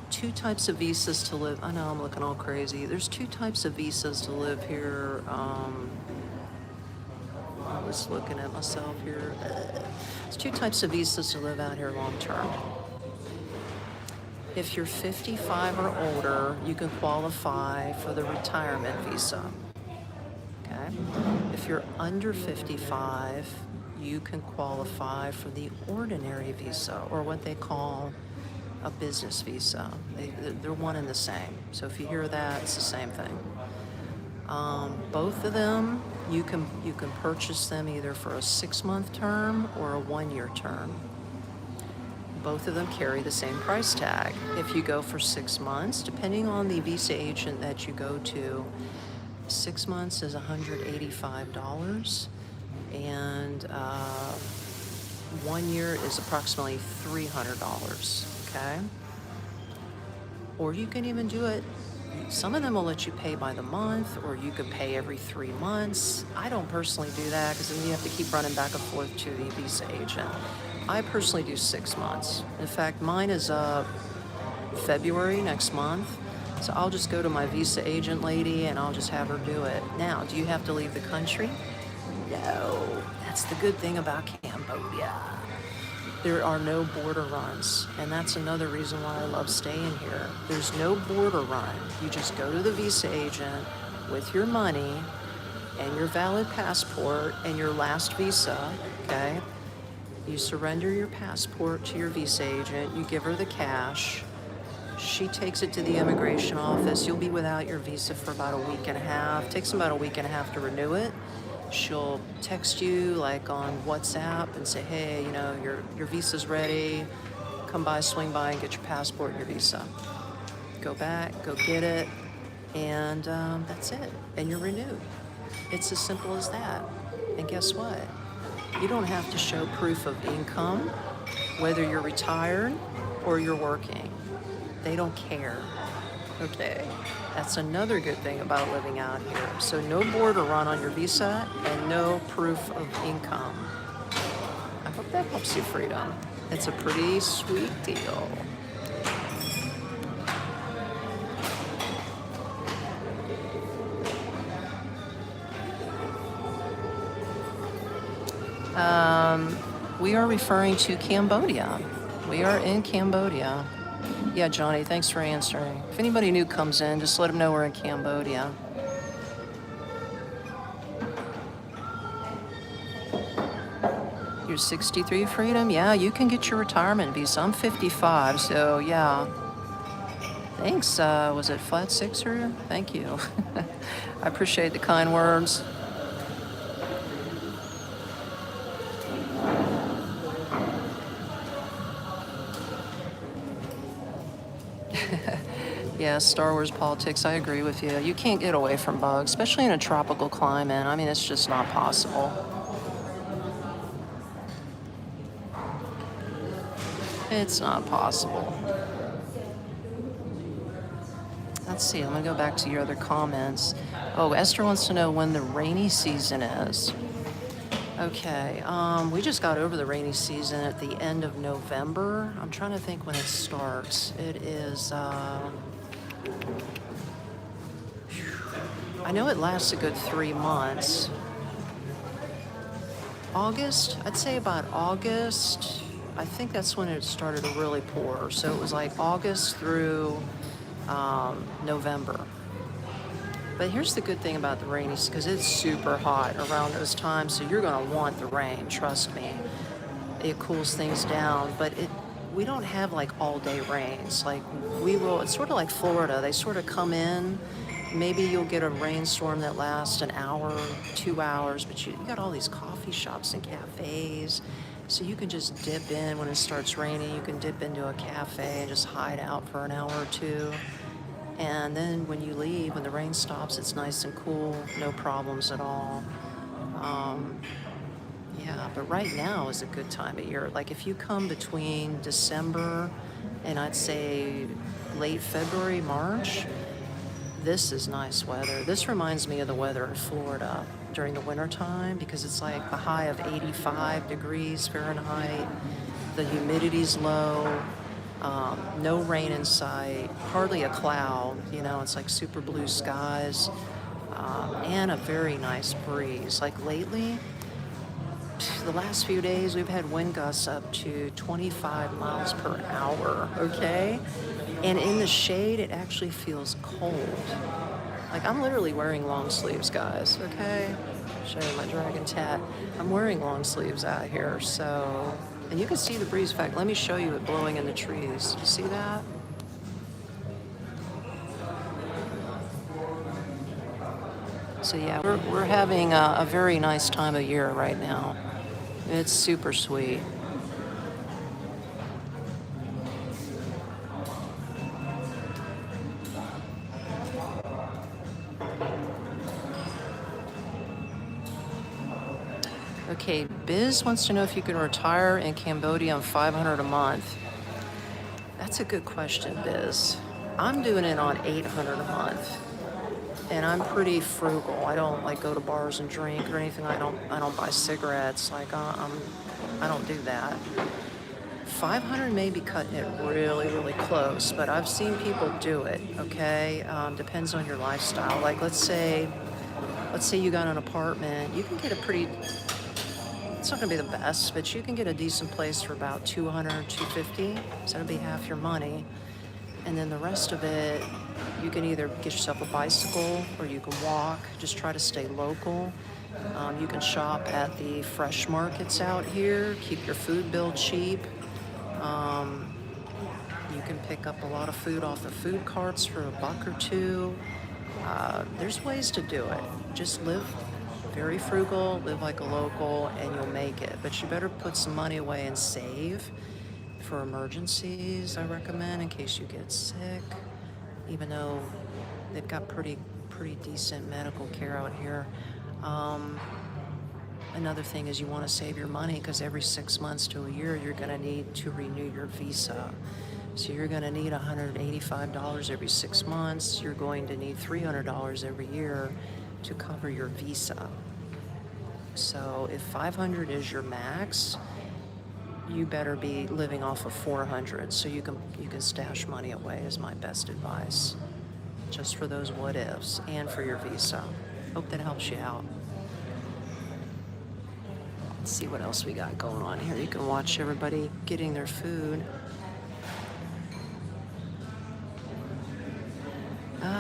two types of visas to live. I know I'm looking all crazy. There's two types of visas to live here. I was looking at myself here. There's two types of visas to live out here long term. If you're 55 or older, you can qualify for the retirement visa. Okay? If you're under 55, you can qualify for the ordinary visa, or what they call a business visa. They're one and the same. So if you hear that, it's the same thing. Both of them, you can purchase them either for a 6-month term or a 1-year term. Both of them carry the same price tag. If you go for 6 months, depending on the visa agent that you go to, 6 months is $185, and 1 year is approximately $300. Okay? Or you can even do it. Some of them will let you pay by the month, or you can pay every 3 months. I don't personally do that because then you have to keep running back and forth to the visa agent. I personally do 6 months. In fact, mine is February next month. So I'll just go to my visa agent lady and I'll just have her do it. Now, do you have to leave the country? No. That's the good thing about Cambodia. There are no border runs, and that's another reason why I love staying here. There's no border run. You just go to the visa agent with your money and your valid passport and your last visa, okay? You surrender your passport to your visa agent, you give her the cash, she takes it to the immigration office. You'll be without your visa for about a week and a half. It takes them about a week and a half to renew it. she'll text you like on WhatsApp and say, hey, you know, your visa's ready. Come by, swing by, and get your passport and your visa. Go back, go get it, and that's it. And you're renewed. It's as simple as that. And guess what? You don't have to show proof of income, whether you're retired or you're working. They don't care. Okay, that's another good thing about living out here. So no border run on your visa and no proof of income. I hope that helps you, Freedom. It's a pretty sweet deal. We are referring to Cambodia. We are in Cambodia. Yeah, Johnny, thanks for answering. If anybody new comes in, just let them know we're in Cambodia. You're 63, Freedom? Yeah, you can get your retirement visa. I'm 55, so yeah. Thanks. Was it Flat Sixer? Thank you. I appreciate the kind words. Yeah, Star Wars politics, I agree with you. You can't get away from bugs, especially in a tropical climate. I mean, it's just not possible. It's not possible. Let's see, I'm gonna go back to your other comments. Oh, Esther wants to know when the rainy season is. Okay, we just got over the rainy season at the end of November. I'm trying to think when it starts. It is, I know it lasts a good 3 months. August, I'd say about August. I think that's when it started to really pour. So it was like August through November. But here's the good thing about the rainy season, because it's super hot around those times, so you're gonna want the rain, trust me. It cools things down, but we don't have like all day rains. Like it's sort of like Florida. They sort of come in, maybe you'll get a rainstorm that lasts an hour, 2 hours, but you got all these coffee shops and cafes. So you can just dip in when it starts raining. You can dip into a cafe and just hide out for an hour or two. And then when you leave, when the rain stops, it's nice and cool, no problems at all. Yeah, but right now is a good time of year. Like if you come between December and I'd say late February, March, this is nice weather. This reminds me of the weather in Florida during the winter time, because it's like a high of 85 degrees Fahrenheit. The humidity's low. No rain in sight, hardly a cloud, you know, it's like super blue skies, and a very nice breeze. Like lately, the last few days, we've had wind gusts up to 25 miles per hour, okay? And in the shade, it actually feels cold. Like I'm literally wearing long sleeves, guys, okay? Show you my dragon tat. I'm wearing long sleeves out here, so... And you can see the breeze. In fact, let me show you it blowing in the trees. You see that? So yeah, we're having a very nice time of year right now. It's super sweet. Okay, Biz wants to know if you can retire in Cambodia on $500 a month. That's a good question, Biz. I'm doing it on $800 a month, and I'm pretty frugal. I don't like go to bars and drink or anything. I don't buy cigarettes. Like I don't do that. 500 may be cutting it really, really close, but I've seen people do it. Okay, depends on your lifestyle. Like let's say you got an apartment. You can get a pretty. It's not gonna be the best, but you can get a decent place for about $200, $250. So that'll be half your money. And then the rest of it, you can either get yourself a bicycle or you can walk. Just try to stay local. You can shop at the fresh markets out here. Keep your food bill cheap. You can pick up a lot of food off the food carts for $1 or $2. There's ways to do it. Just live very frugal, live like a local, and you'll make it. But you better put some money away and save for emergencies, I recommend, in case you get sick, even though they've got pretty decent medical care out here. Another thing is you want to save your money, because every 6 months to a year you're going to need to renew your visa. So you're going to need $185 every 6 months. You're going to need $300 every year to cover your visa. So if 500 is your max, you better be living off of 400, so you can stash money away, is my best advice, just for those what ifs and for your visa. Hope that helps you out. Let's see what else we got going on here. You can watch everybody getting their food.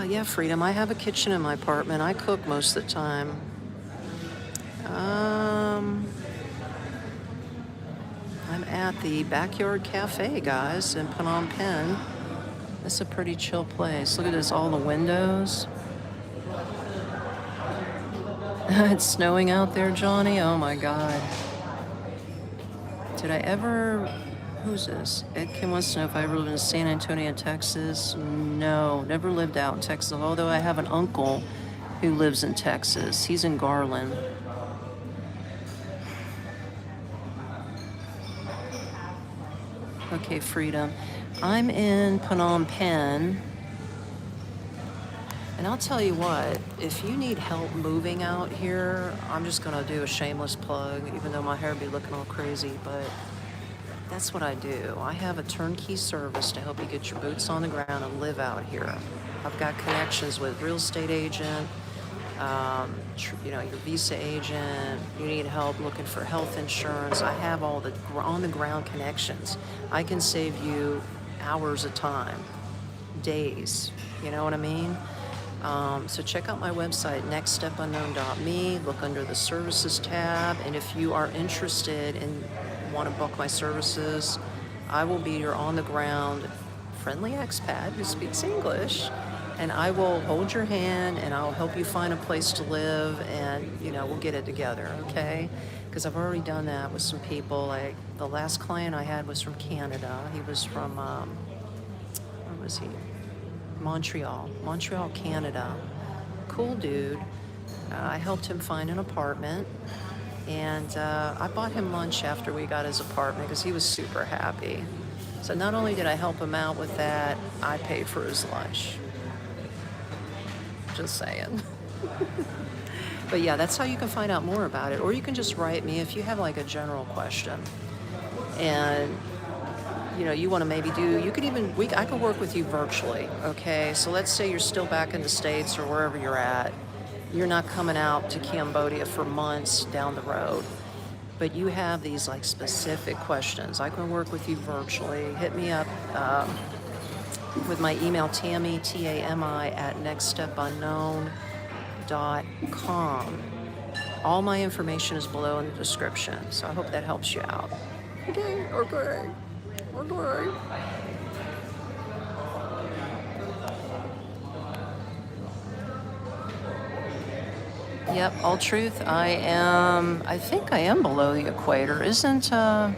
Yeah, Freedom, I have a kitchen in my apartment. I cook most of the time. I'm at the Backyard Café, guys, in Phnom Penh. It's a pretty chill place. Look at this, all the windows. It's snowing out there, Johnny. Oh my God. Did I ever... Who's this? Ed Kim wants to know if I ever lived in San Antonio, Texas. No, never lived out in Texas, although I have an uncle who lives in Texas. He's in Garland. Okay, Freedom. I'm in Phnom Penh. And I'll tell you what, if you need help moving out here, I'm just going to do a shameless plug, even though my hair be looking all crazy, but that's what I do. I have a turnkey service to help you get your boots on the ground and live out here. I've got connections with real estate agent, your visa agent. You need help looking for health insurance. I have all the on-the-ground connections. I can save you hours of time, days. You know what I mean? So check out my website, nextstepunknown.me. Look under the services tab, and if you are interested and want to book my services, I will be your on-the-ground friendly expat who speaks English, and I will hold your hand and I'll help you find a place to live, and we'll get it together, okay? Because I've already done that with some people. Like the last client I had was from Canada. He was from where was he? Montreal, Canada. Cool dude. I helped him find an apartment, and I bought him lunch after we got his apartment because he was super happy. So not only did I help him out with that, I paid for his lunch. Just saying. But yeah, that's how you can find out more about it. Or you can just write me if you have like a general question. And you want to maybe I could work with you virtually, okay? So let's say you're still back in the States or wherever you're at. You're not coming out to Cambodia for months down the road, but you have these like specific questions. I can work with you virtually. Hit me up with my email, Tami, Tami, at nextstepunknown.com. All my information is below in the description, so I hope that helps you out. Okay. Yep, all truth. I think I am below the equator. Isn't, I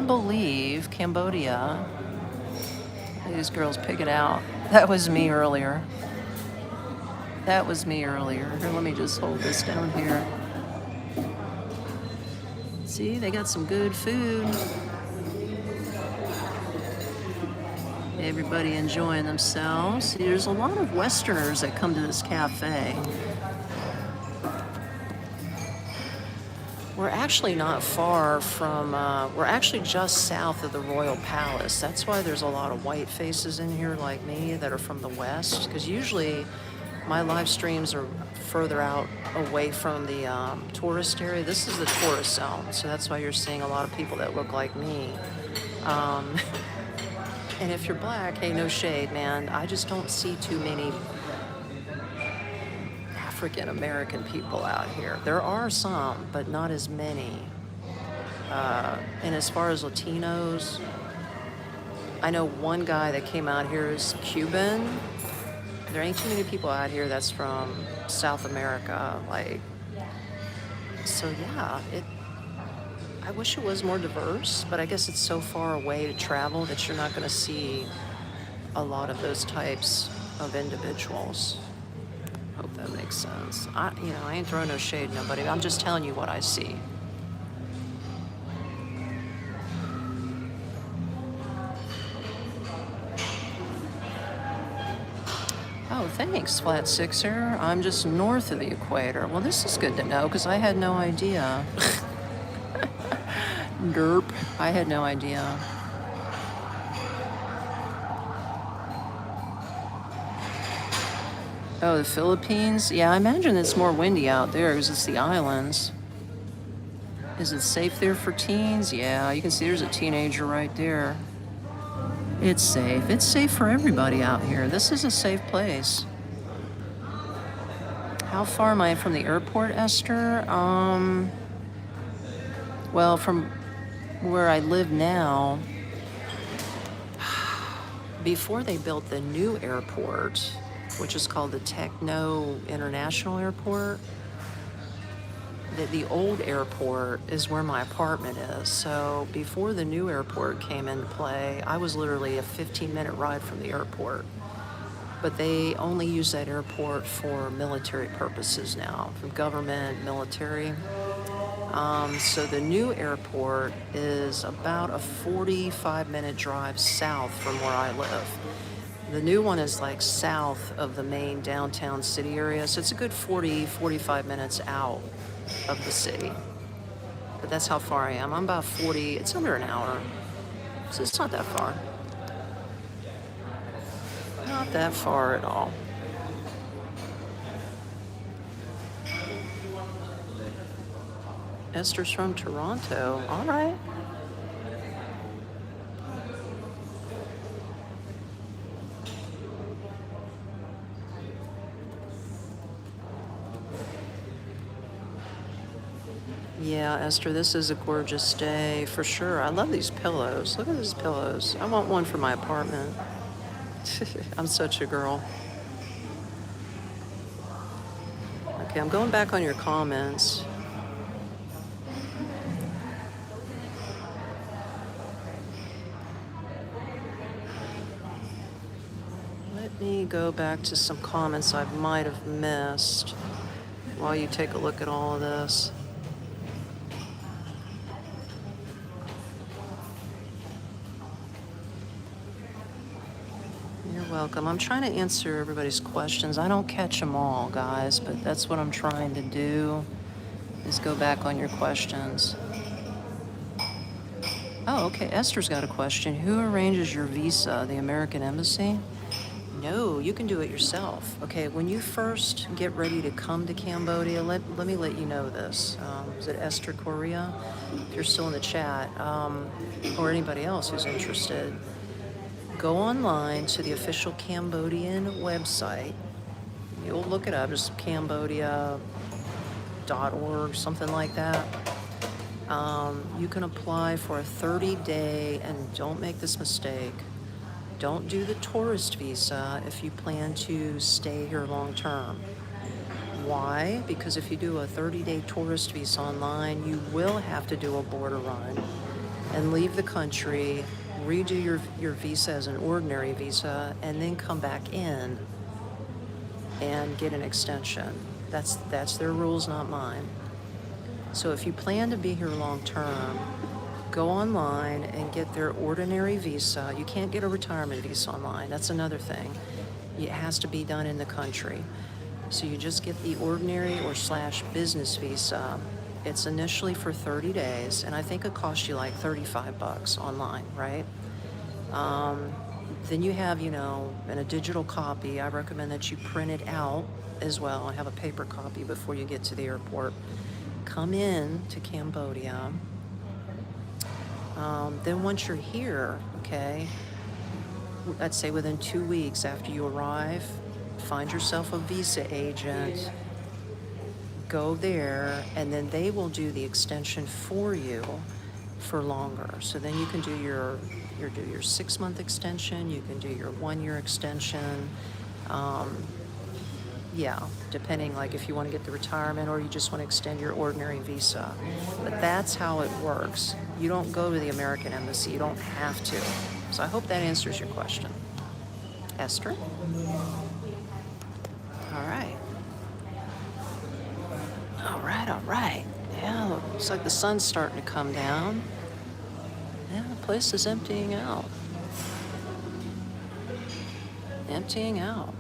believe Cambodia. These girls pick it out. That was me earlier. Here, let me just hold this down here. See, they got some good food. Everybody enjoying themselves. See, there's a lot of Westerners that come to this cafe. We're actually not far from, we're actually just south of the Royal Palace. That's why there's a lot of white faces in here like me that are from the West, because usually my live streams are further out away from the tourist area. This is the tourist zone, so that's why you're seeing a lot of people that look like me. And if you're black, hey, no shade, man. I just don't see too many African American people out here. There are some, but not as many. And as far as Latinos, I know one guy that came out here is Cuban, There ain't too many people out here that's from South America. Like, so yeah, I wish it was more diverse, but I guess it's so far away to travel that you're not going to see a lot of those types of individuals. Hope that makes sense. I ain't throwing no shade at nobody. I'm just telling you what I see. Oh, thanks, Flat Sixer. I'm just north of the equator. Well, this is good to know because I had no idea. Derp. I had no idea. Oh, the Philippines? Yeah, I imagine it's more windy out there because it's the islands. Is it safe there for teens? Yeah, you can see there's a teenager right there. It's safe. It's safe for everybody out here. This is a safe place. How far am I from the airport, Esther? Well, from where I live now, before they built the new airport, which is called the Techno International Airport, the old airport is where my apartment is. So before the new airport came into play, I was literally a 15-minute ride from the airport. But they only use that airport for military purposes now, from government, military. So the new airport is about a 45-minute drive south from where I live. The new one is like south of the main downtown city area, so it's a good 45 minutes out of the city. But that's how far I am. I'm about 40, it's under an hour, so it's not that far. Not that far at all. Esther's from Toronto. All right. Yeah, Esther, this is a gorgeous day for sure. I love these pillows. Look at these pillows. I want one for my apartment. I'm such a girl. Okay, I'm going back on your comments. Let me go back to some comments I might have missed while you take a look at all of this. Welcome. I'm trying to answer everybody's questions. I don't catch them all, guys, but that's what I'm trying to do, is go back on your questions. Oh, okay. Esther's got a question. Who arranges your visa? The American Embassy? No, you can do it yourself. Okay, when you first get ready to come to Cambodia, let me let you know this. Is it Esther Korea? If you're still in the chat, or anybody else who's interested, go online to the official Cambodian website. You'll look it up, just Cambodia.org, something like that. You can apply for a 30-day, and don't make this mistake. Don't do the tourist visa if you plan to stay here long term. Why? Because if you do a 30-day tourist visa online, you will have to do a border run and leave the country, redo your visa as an ordinary visa, and then come back in and get an extension. That's their rules, not mine. So if you plan to be here long term, go online and get their ordinary visa. You can't get a retirement visa online. That's another thing. It has to be done in the country. So you just get the ordinary or / business visa. It's initially for 30 days, and I think it costs you like $35 online, right? Then you have, in a digital copy. I recommend that you print it out as well and have a paper copy before you get to the airport. Come in to Cambodia. Then once you're here, okay, I'd say within 2 weeks after you arrive, find yourself a visa agent, go there, and then they will do the extension for you for longer. So then you can do your 6-month extension, you can do your 1-year extension. Yeah, depending like if you want to get the retirement or you just want to extend your ordinary visa. But that's how it works. You don't go to the American embassy. You don't have to. So I hope that answers your question. Esther? All right. All right, all right. Yeah, looks like the sun's starting to come down. Yeah, the place is emptying out. Emptying out.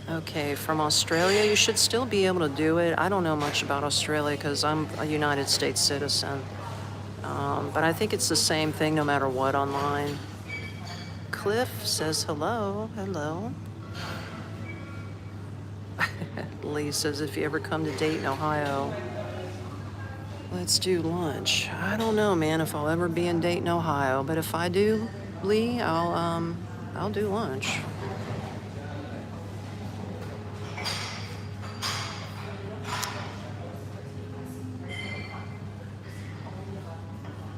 Okay, from Australia, you should still be able to do it. I don't know much about Australia because I'm a United States citizen. But I think it's the same thing no matter what online. Cliff says hello. Hello. Lee says if you ever come to Dayton, Ohio, let's do lunch. I don't know, man, if I'll ever be in Dayton, Ohio, but if I do, Lee, I'll do lunch.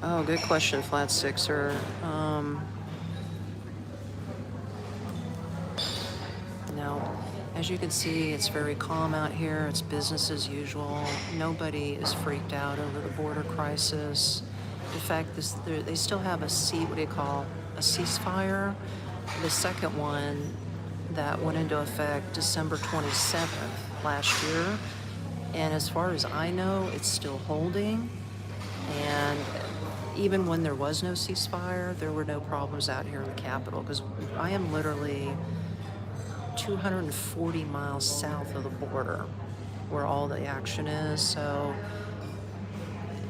Oh, good question, Flat Sixer. No. As you can see, it's very calm out here. It's business as usual. Nobody is freaked out over the border crisis. In fact, they still have a ceasefire. The second one that went into effect December 27th last year. And as far as I know, it's still holding. And even when there was no ceasefire, there were no problems out here in the capital because I am literally 240 miles south of the border where all the action is. So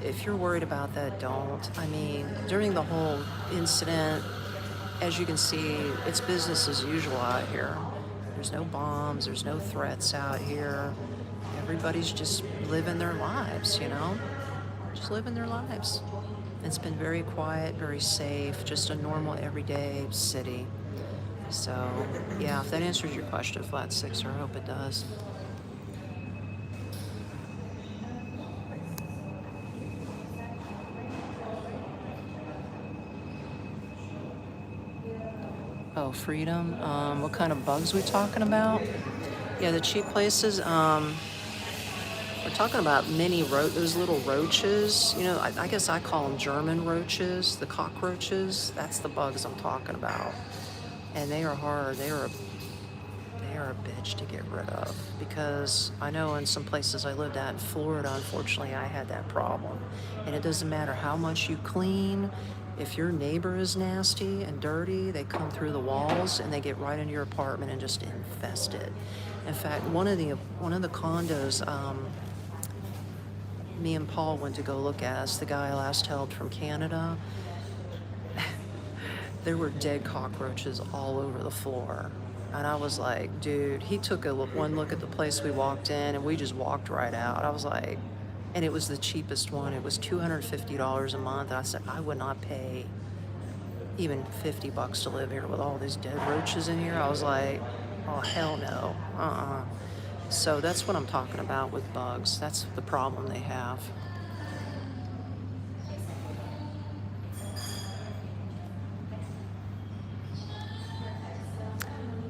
if you're worried about that, don't. I mean, during the whole incident, as you can see, it's business as usual out here. There's no bombs, there's no threats out here. Everybody's just living their lives, you know? Just living their lives. It's been very quiet, very safe, just a normal everyday city. So, yeah, if that answers your question, Flat Sixer, I hope it does. Oh, freedom. What kind of bugs we talking about? Yeah, the cheap places. We're talking about those little roaches. You know, I guess I call them German roaches, the cockroaches. That's the bugs I'm talking about. And they are hard. They are a bitch to get rid of because I know in some places I lived at in Florida, unfortunately, I had that problem. And it doesn't matter how much you clean. If your neighbor is nasty and dirty, they come through the walls and they get right into your apartment and just infest it. In fact, one of the condos, me and Paul went to go look at, the guy I last helped from Canada, there were dead cockroaches all over the floor. And I was like, dude, he took one look at the place we walked in and we just walked right out. I was like, and it was the cheapest one. It was $250 a month. And I said, I would not pay even $50 to live here with all these dead roaches in here. I was like, oh, hell no. So that's what I'm talking about with bugs. That's the problem they have.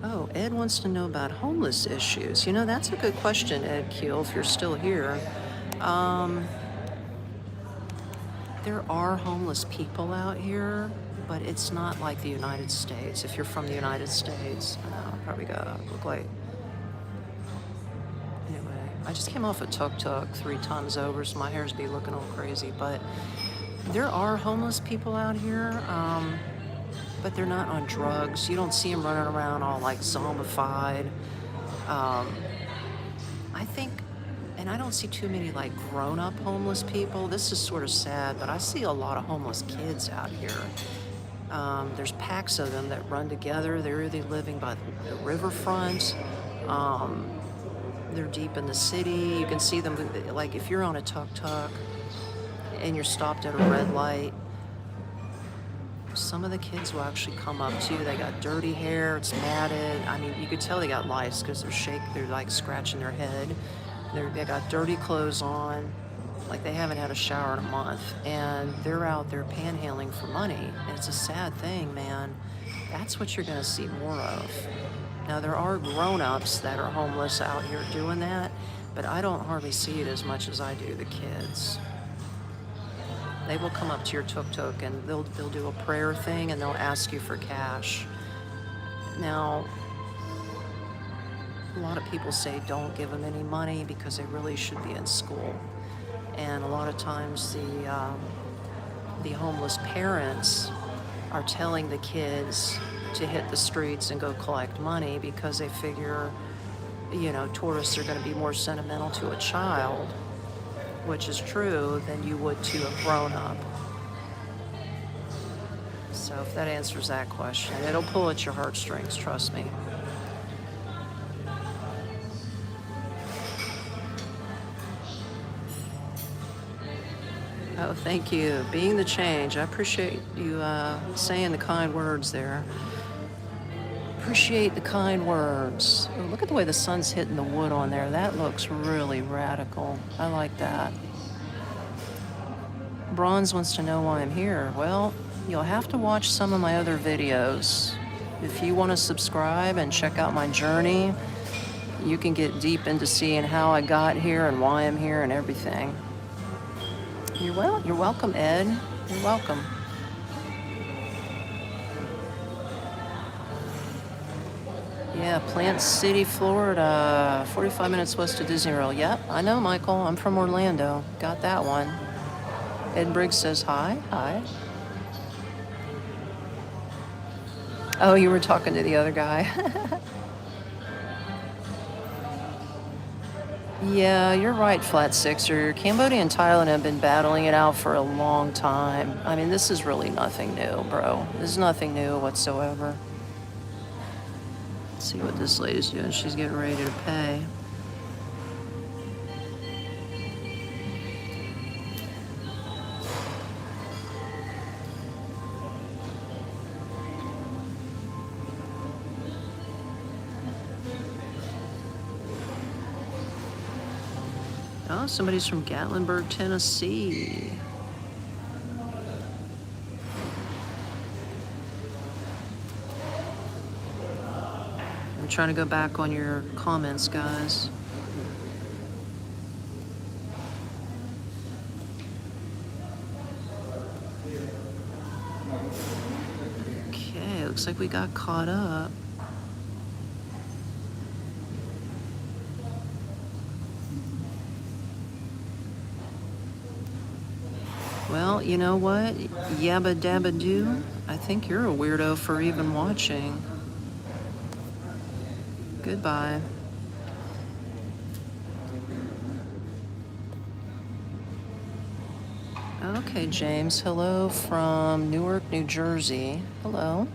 Oh, Ed wants to know about homeless issues. You know, that's a good question, Ed Keel, if you're still here. There are homeless people out here, but it's not like the United States. If you're from the United States, probably gotta look like... Anyway, I just came off a tuk-tuk 3 times over, so my hair's be looking all crazy. But there are homeless people out here, but they're not on drugs. You don't see them running around all like zombified. I think, and I don't see too many like grown-up homeless people. This is sort of sad, but I see a lot of homeless kids out here. There's packs of them that run together. They're either living by the riverfront. They're deep in the city. You can see them, like if you're on a tuk-tuk and you're stopped at a red light, some of the kids will actually come up to you. They got dirty hair, it's matted. I mean, you could tell they got lice because they're like scratching their head. They got dirty clothes on. Like they haven't had a shower in a month, and they're out there panhandling for money. And it's a sad thing, man. That's what you're gonna see more of. Now, there are grown-ups that are homeless out here doing that, but I don't hardly see it as much as I do the kids. They will come up to your tuk-tuk and they'll do a prayer thing and they'll ask you for cash. Now, a lot of people say don't give them any money because they really should be in school. And a lot of times the homeless parents are telling the kids to hit the streets and go collect money because they figure, you know, tourists are going to be more sentimental to a child, which is true, than you would to a grown-up. So if that answers that question, it'll pull at your heartstrings, trust me. Oh, thank you. Being the change. I appreciate you saying the kind words there. Appreciate the kind words. Oh, look at the way the sun's hitting the wood on there. That looks really radical. I like that. Bronze wants to know why I'm here. Well, you'll have to watch some of my other videos. If you want to subscribe and check out my journey, you can get deep into seeing how I got here and why I'm here and everything. You're welcome, Ed. You're welcome. Yeah, Plant City, Florida, 45 minutes west of Disney World. Yep, I know, Michael. I'm from Orlando. Got that one. Ed Briggs says hi. Hi. Oh, you were talking to the other guy. Yeah, you're right, Flat Sixer. Cambodia and Thailand have been battling it out for a long time. I mean, this is really nothing new, bro. This is nothing new whatsoever. Let's see what this lady's doing. She's getting ready to pay. Oh, somebody's from Gatlinburg, Tennessee. I'm trying to go back on your comments, guys. Okay, looks like we got caught up. Well, you know what? Yabba dabba doo. I think you're a weirdo for even watching. Goodbye. Okay, James. Hello from Newark, New Jersey. Hello.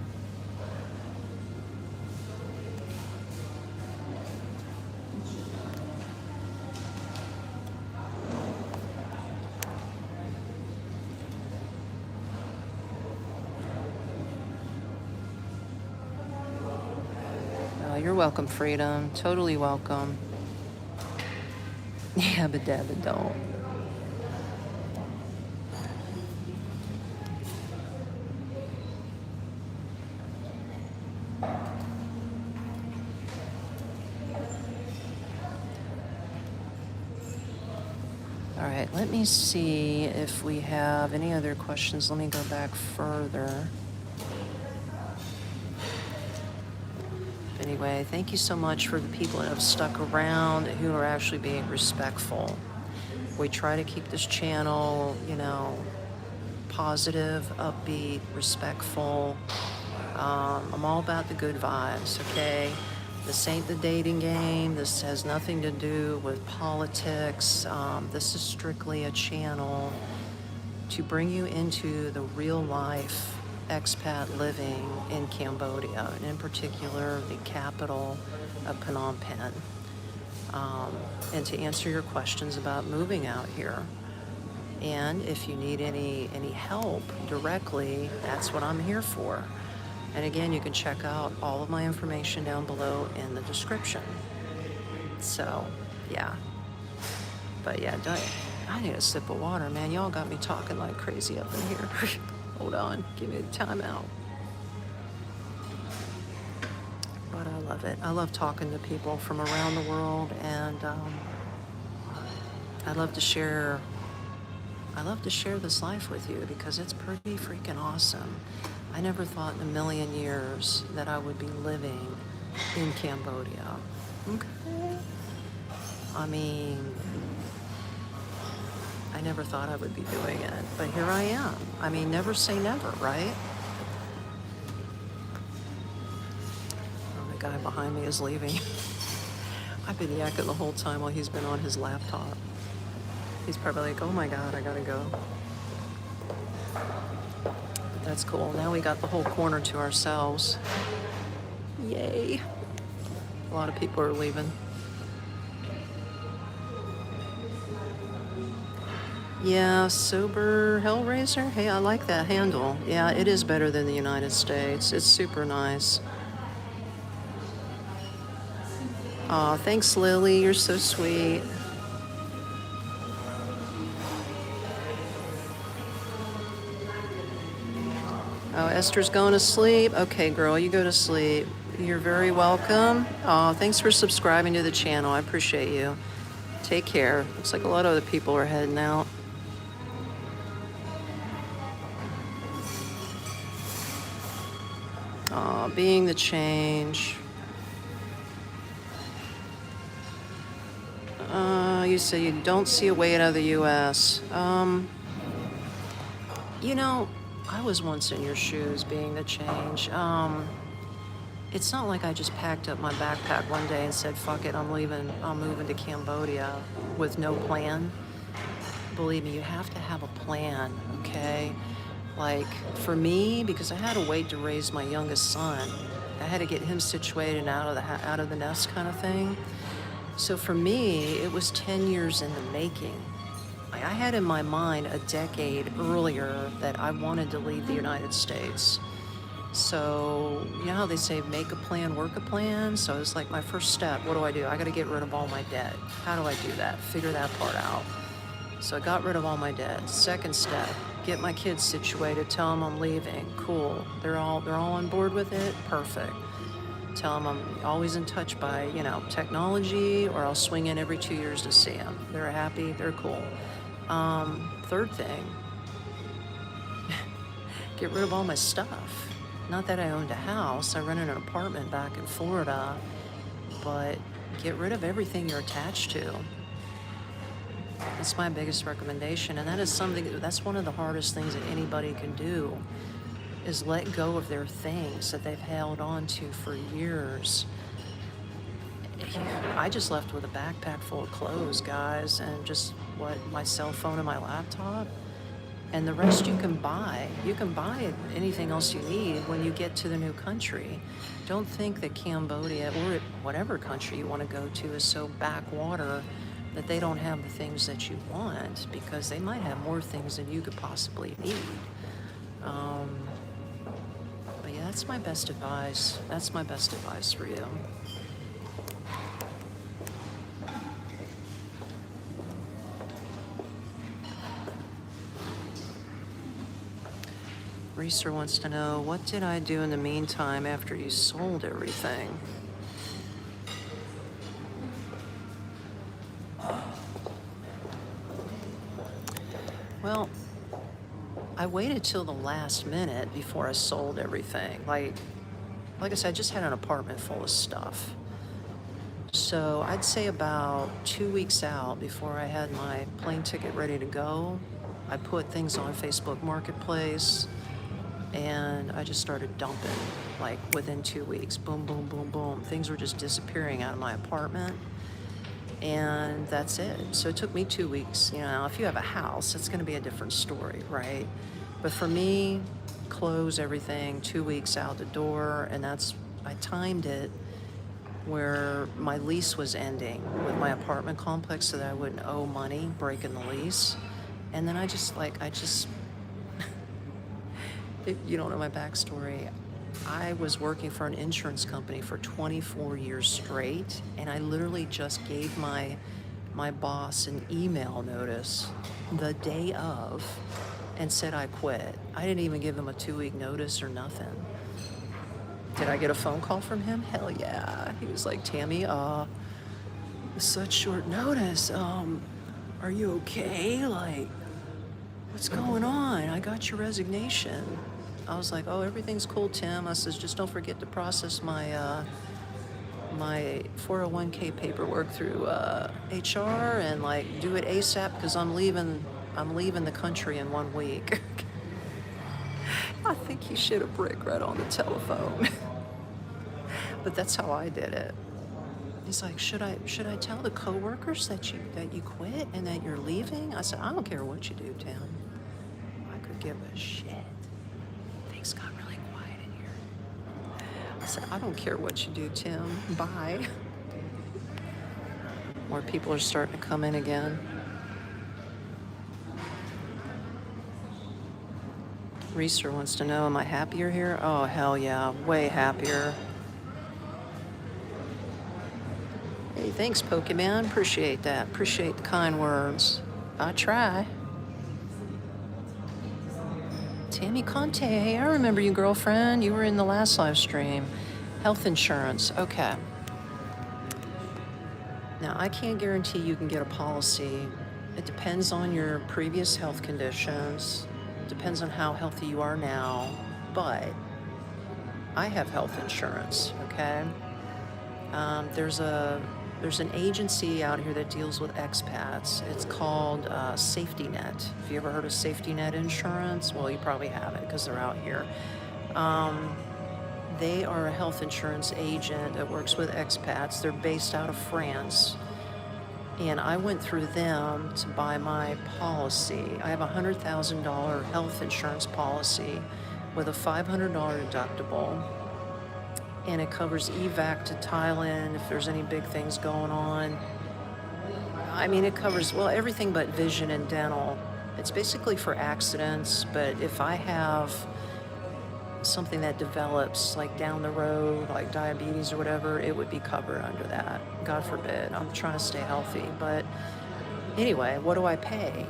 You're welcome, Freedom. Totally welcome. Yabba dabba don't. All right, let me see if we have any other questions. Let me go back further. Anyway, thank you so much for the people that have stuck around, who are actually being respectful. We try to keep this channel, you know, positive, upbeat, respectful. I'm all about the good vibes, okay? This ain't the dating game. This has nothing to do with politics. This is strictly a channel to bring you into the real life expat living in Cambodia, and in particular the capital of Phnom Penh, and to answer your questions about moving out here. And if you need any help directly, that's what I'm here for. And again, you can check out all of my information down below in the description. So yeah, but yeah, I need a sip of water, man. Y'all got me talking like crazy up in here. Hold on, give me a timeout. But I love it. I love talking to people from around the world, and I love to share. I love to share this life with you because it's pretty freaking awesome. I never thought in a million years that I would be living in Cambodia. Okay. I mean, I never thought I would be doing it, but here I am. I mean, never say never, right? Oh, the guy behind me is leaving. I've been yakking the whole time while he's been on his laptop. He's probably like, oh my God, I gotta go. But that's cool. Now we got the whole corner to ourselves. Yay. A lot of people are leaving. Yeah, sober Hellraiser. Hey, I like that handle. Yeah, it is better than the United States. It's super nice. Aw, thanks, Lily. You're so sweet. Oh, Esther's going to sleep. Okay, girl, you go to sleep. You're very welcome. Oh, thanks for subscribing to the channel. I appreciate you. Take care. Looks like a lot of other people are heading out. Oh, being the change. You say you don't see a way out of the U.S. You know, I was once in your shoes, being the change. It's not like I just packed up my backpack one day and said, fuck it, I'm leaving, I'm moving to Cambodia with no plan. Believe me, you have to have a plan, okay? Like, for me, because I had to wait to raise my youngest son, I had to get him situated out of the nest kind of thing. So for me, it was 10 years in the making. Like, I had in my mind a decade earlier that I wanted to leave the United States. So, you know how they say make a plan, work a plan? So it's like my first step, what do? I gotta get rid of all my debt. How do I do that? Figure that part out. So I got rid of all my debt. Second step, get my kids situated, tell them I'm leaving. Cool. They're all on board with it? Perfect. Tell them I'm always in touch by, you know, technology, or I'll swing in every 2 years to see them. They're happy, they're cool. Third thing, get rid of all my stuff. Not that I owned a house, I rented an apartment back in Florida, but get rid of everything you're attached to. That's my biggest recommendation, and that is that's one of the hardest things that anybody can do, is let go of their things that they've held on to for years. I just left with a backpack full of clothes, guys, and just my cell phone and my laptop. And the rest you can buy. You can buy anything else you need when you get to the new country. Don't think that Cambodia, or whatever country you want to go to, is so backwater that they don't have the things that you want, because they might have more things than you could possibly need. But yeah, that's my best advice. That's my best advice for you. Reeser wants to know, what did I do in the meantime after you sold everything? Well, I waited till the last minute before I sold everything. Like I said, I just had an apartment full of stuff. So I'd say about 2 weeks out, before I had my plane ticket ready to go, I put things on Facebook Marketplace, and I just started dumping, like within 2 weeks. Boom, boom, boom, boom. Things were just disappearing out of my apartment. And that's it. So it took me 2 weeks. You know, if you have a house, it's going to be a different story, right? But for me, close everything 2 weeks out the door, and I timed it where my lease was ending with my apartment complex so that I wouldn't owe money breaking the lease. And then I just if you don't know my backstory, I was working for an insurance company for 24 years straight, and I literally just gave my my boss an email notice the day of and said I quit. I didn't even give him a 2-week notice or nothing. Did I get a phone call from him? Hell yeah. He was like, Tammy, such short notice. Are you okay? Like, what's going on? I got your resignation. I was like, oh, everything's cool, Tim. I says, just don't forget to process my my 401k paperwork through HR and like do it ASAP because I'm leaving the country in 1 week. I think he shit a brick right on the telephone. But that's how I did it. He's like, should I tell the coworkers that you quit and that you're leaving? I said, I don't care what you do, Tim. I could give a shit. Things got really quiet in here. I said, I don't care what you do, Tim. Bye. More people are starting to come in again. Reeser wants to know, am I happier here? Oh, hell yeah. Way happier. Hey, thanks, Pokemon. Appreciate that. Appreciate the kind words. I try. Tammy Conte. Hey, I remember you, girlfriend. You were in the last live stream. Health insurance. Okay. Now, I can't guarantee you can get a policy. It depends on your previous health conditions. Depends on how healthy you are now. But I have health insurance, okay? There's an agency out here that deals with expats. It's called Safety Net. Have you ever heard of Safety Net insurance? Well, you probably haven't because they're out here. They are a health insurance agent that works with expats. They're based out of France. And I went through them to buy my policy. I have a $100,000 health insurance policy with a $500 deductible. And it covers evac to Thailand if there's any big things going on. I mean, it covers, well, everything but vision and dental. It's basically for accidents, but if I have something that develops like down the road, like diabetes or whatever, it would be covered under that. God forbid. I'm trying to stay healthy. But anyway, what do I pay?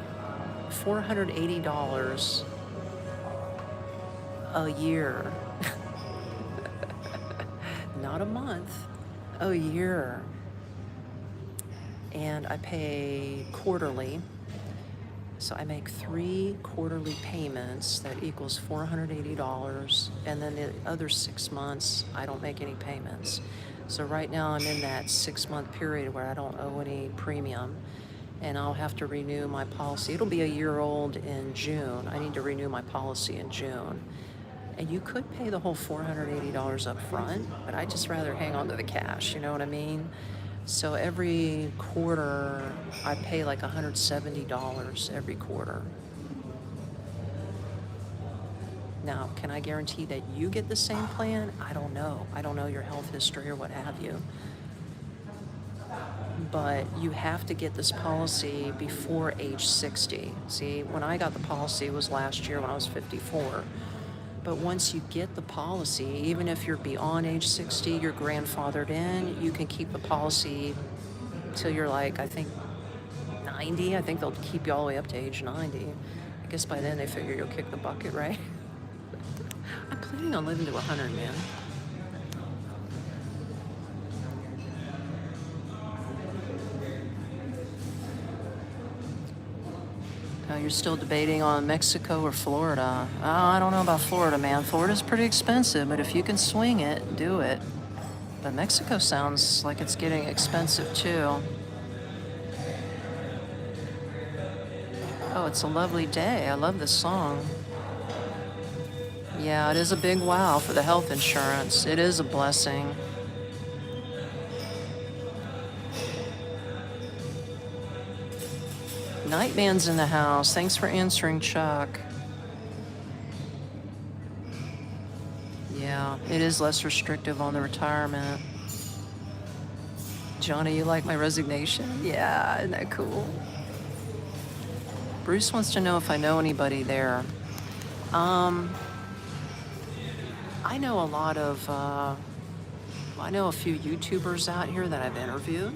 $480 a year. Not a month, a year. And I pay quarterly. So I make 3 quarterly payments that equals $480. And then the other 6 months, I don't make any payments. So right now I'm in that 6-month period where I don't owe any premium. And I'll have to renew my policy. It'll be a year old in June. I need to renew my policy in June. And you could pay the whole $480 up front, but I'd just rather hang on to the cash, you know what I mean? So every quarter, I pay like $170 every quarter. Now, can I guarantee that you get the same plan? I don't know. I don't know your health history or what have you. But you have to get this policy before age 60. See, when I got the policy, it was last year when I was 54. But once you get the policy, even if you're beyond age 60, you're grandfathered in, you can keep the policy till you're like, I think, 90. I think they'll keep you all the way up to age 90. I guess by then they figure you'll kick the bucket, right? I'm planning on living to 100, man. You're still debating on Mexico or Florida. Oh, I don't know about Florida, man. Florida's pretty expensive, but if you can swing it, do it. But Mexico sounds like it's getting expensive too. Oh, it's a lovely day. I love this song. Yeah, it is a big wow for the health insurance. It is a blessing. Nightman's in the house. Thanks for answering, Chuck. Yeah, it is less restrictive on the retirement. Johnny, you like my resignation? Yeah, isn't that cool? Bruce wants to know if I know anybody there. I know a lot of, I know a few YouTubers out here that I've interviewed.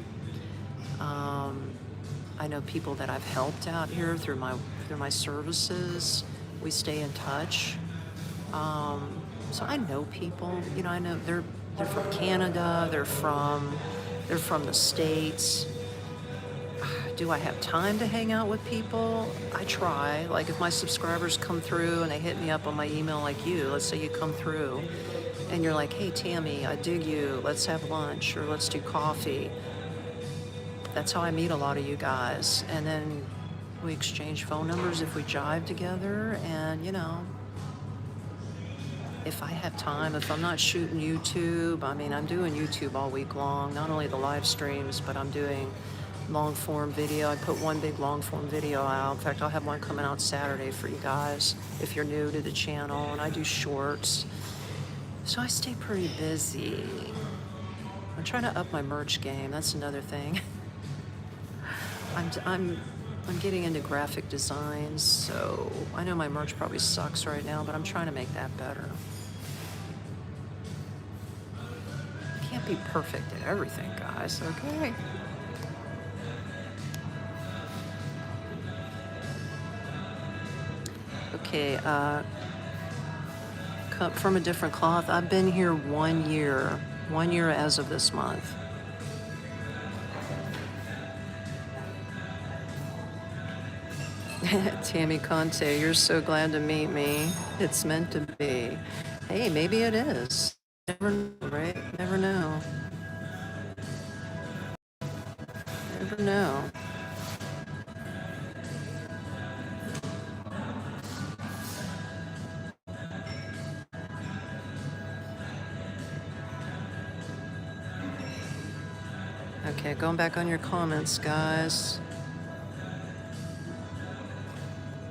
I know people that I've helped out here through my services. We stay in touch. So I know people. You know, I know they're from Canada. They're from the States. Do I have time to hang out with people? I try. Like if my subscribers come through and they hit me up on my email like you, let's say you come through and you're like, hey, Tammy, I dig you. Let's have lunch or let's do coffee. That's how I meet a lot of you guys. And then we exchange phone numbers if we jive together. And, you know, if I have time, if I'm not shooting YouTube, I mean, I'm doing YouTube all week long, not only the live streams, but I'm doing long form video. I put one big long form video out. In fact, I'll have one coming out Saturday for you guys if you're new to the channel, and I do shorts. So I stay pretty busy. I'm trying to up my merch game. That's another thing. I'm getting into graphic designs, so I know my merch probably sucks right now, but I'm trying to make that better. Can't be perfect at everything, guys, okay? Okay, cut from a different cloth. I've been here 1 year. 1 year as of this month. Tammy Conte, you're so glad to meet me. It's meant to be. Hey, maybe it is. Never know, right? Never know. Never know. Okay, going back on your comments, guys.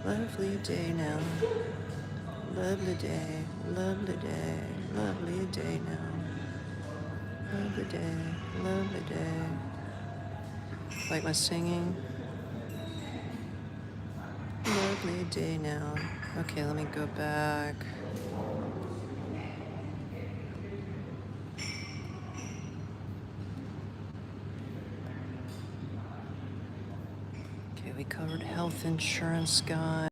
Lovely day now. Lovely day, lovely day, lovely day now. Lovely day, lovely day. Like my singing? Lovely day now. Okay, let me go back. Okay, we covered health insurance, guys.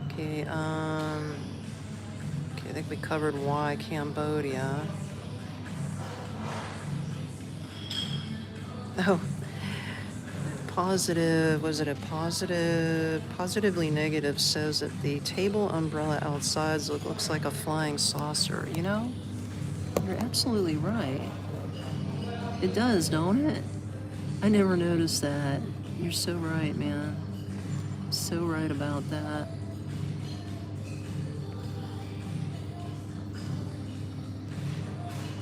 Okay, I think we covered why Cambodia. Oh, positive, was it a positive? Positively negative says that the table umbrella outside looks like a flying saucer. You know, you're absolutely right. It does, don't it? I never noticed that. You're so right, man. So right about that.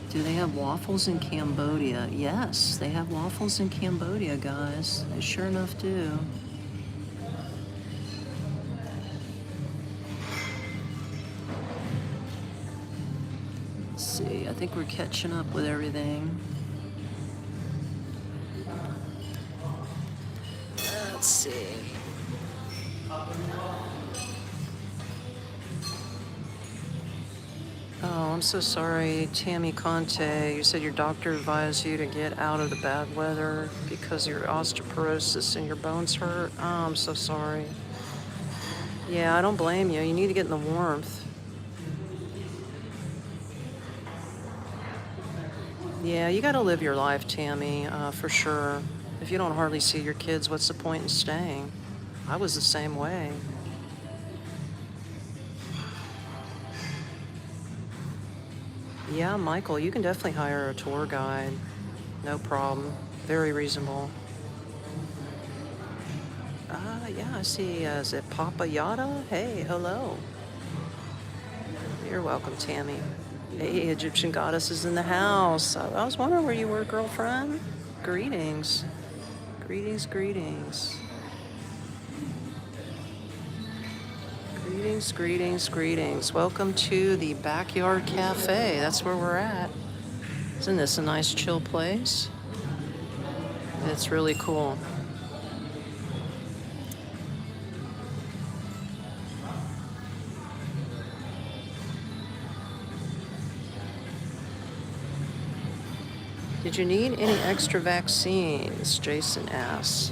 Do they have waffles in Cambodia? Yes, they have waffles in Cambodia, guys. They sure enough do. Let's see, I think we're catching up with everything. Let's see. Oh, I'm so sorry, Tammy Conte. You said your doctor advised you to get out of the bad weather because of your osteoporosis and your bones hurt. Oh, I'm so sorry. Yeah, I don't blame you. You need to get in the warmth. Yeah, you gotta live your life, Tammy, for sure. If you don't hardly see your kids, what's the point in staying? I was the same way. Yeah, Michael, you can definitely hire a tour guide. No problem. Very reasonable. Yeah, I see. Is it Papa Yada? Hey, hello. You're welcome, Tammy. Hey, Egyptian goddess is in the house. I was wondering where you were, girlfriend. Greetings. Greetings, greetings. Greetings, greetings, greetings. Welcome to the Backyard Café. That's where we're at. Isn't this a nice chill place? It's really cool. Did you need any extra vaccines? Jason asks.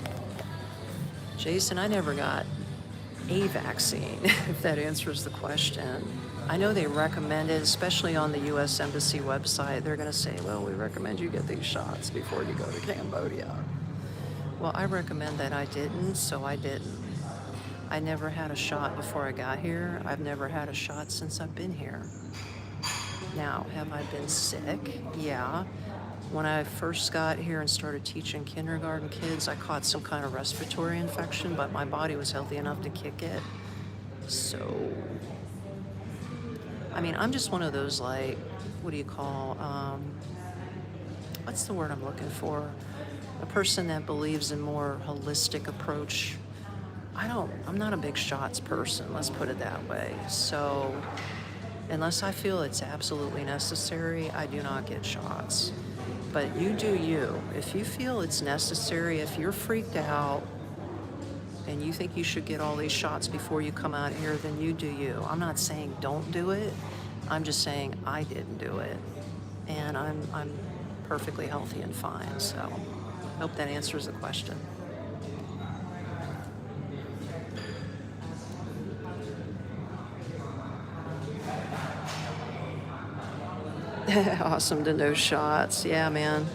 Jason, I never got a vaccine, if that answers the question. I know they recommend it, especially on the U.S. Embassy website. They're going to say, well, we recommend you get these shots before you go to Cambodia. Well, I recommend that I didn't, so I didn't. I never had a shot before I got here. I've never had a shot since I've been here. Now, have I been sick? Yeah. When I first got here and started teaching kindergarten kids, I caught some kind of respiratory infection, but my body was healthy enough to kick it. So, I mean, I'm just one of those, like, what do you call, what's the word I'm looking for? A person that believes in more holistic approach. I'm not a big shots person, let's put it that way. So, unless I feel it's absolutely necessary, I do not get shots. But you do you. If you feel it's necessary, if you're freaked out and you think you should get all these shots before you come out here, then you do you. I'm not saying don't do it. I'm just saying I didn't do it. And I'm perfectly healthy and fine. So hope that answers the question. Awesome to know shots. Yeah, man.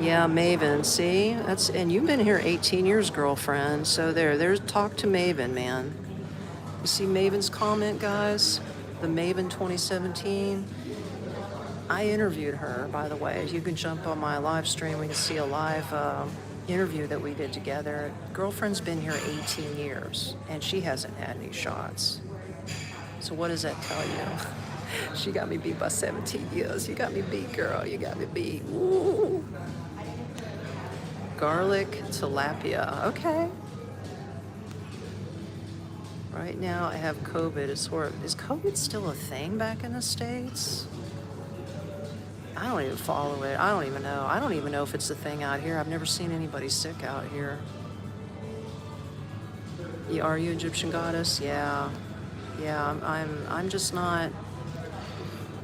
Yeah, Maven. See, and you've been here 18 years, girlfriend. So there's talk to Maven, man. You see Maven's comment, guys? The Maven 2017. I interviewed her, by the way. You can jump on my live stream. We can see a live interview that we did together. Girlfriend's been here 18 years, and she hasn't had any shots. So what does that tell you? She got me beat by 17 years. You got me beat, girl. You got me beat. Woo. Garlic tilapia. Okay. Right now I have COVID. Is COVID still a thing back in the States? I don't even follow it. I don't even know. I don't even know if it's a thing out here. I've never seen anybody sick out here. Yeah, are you Egyptian goddess? Yeah. Yeah, I'm just not,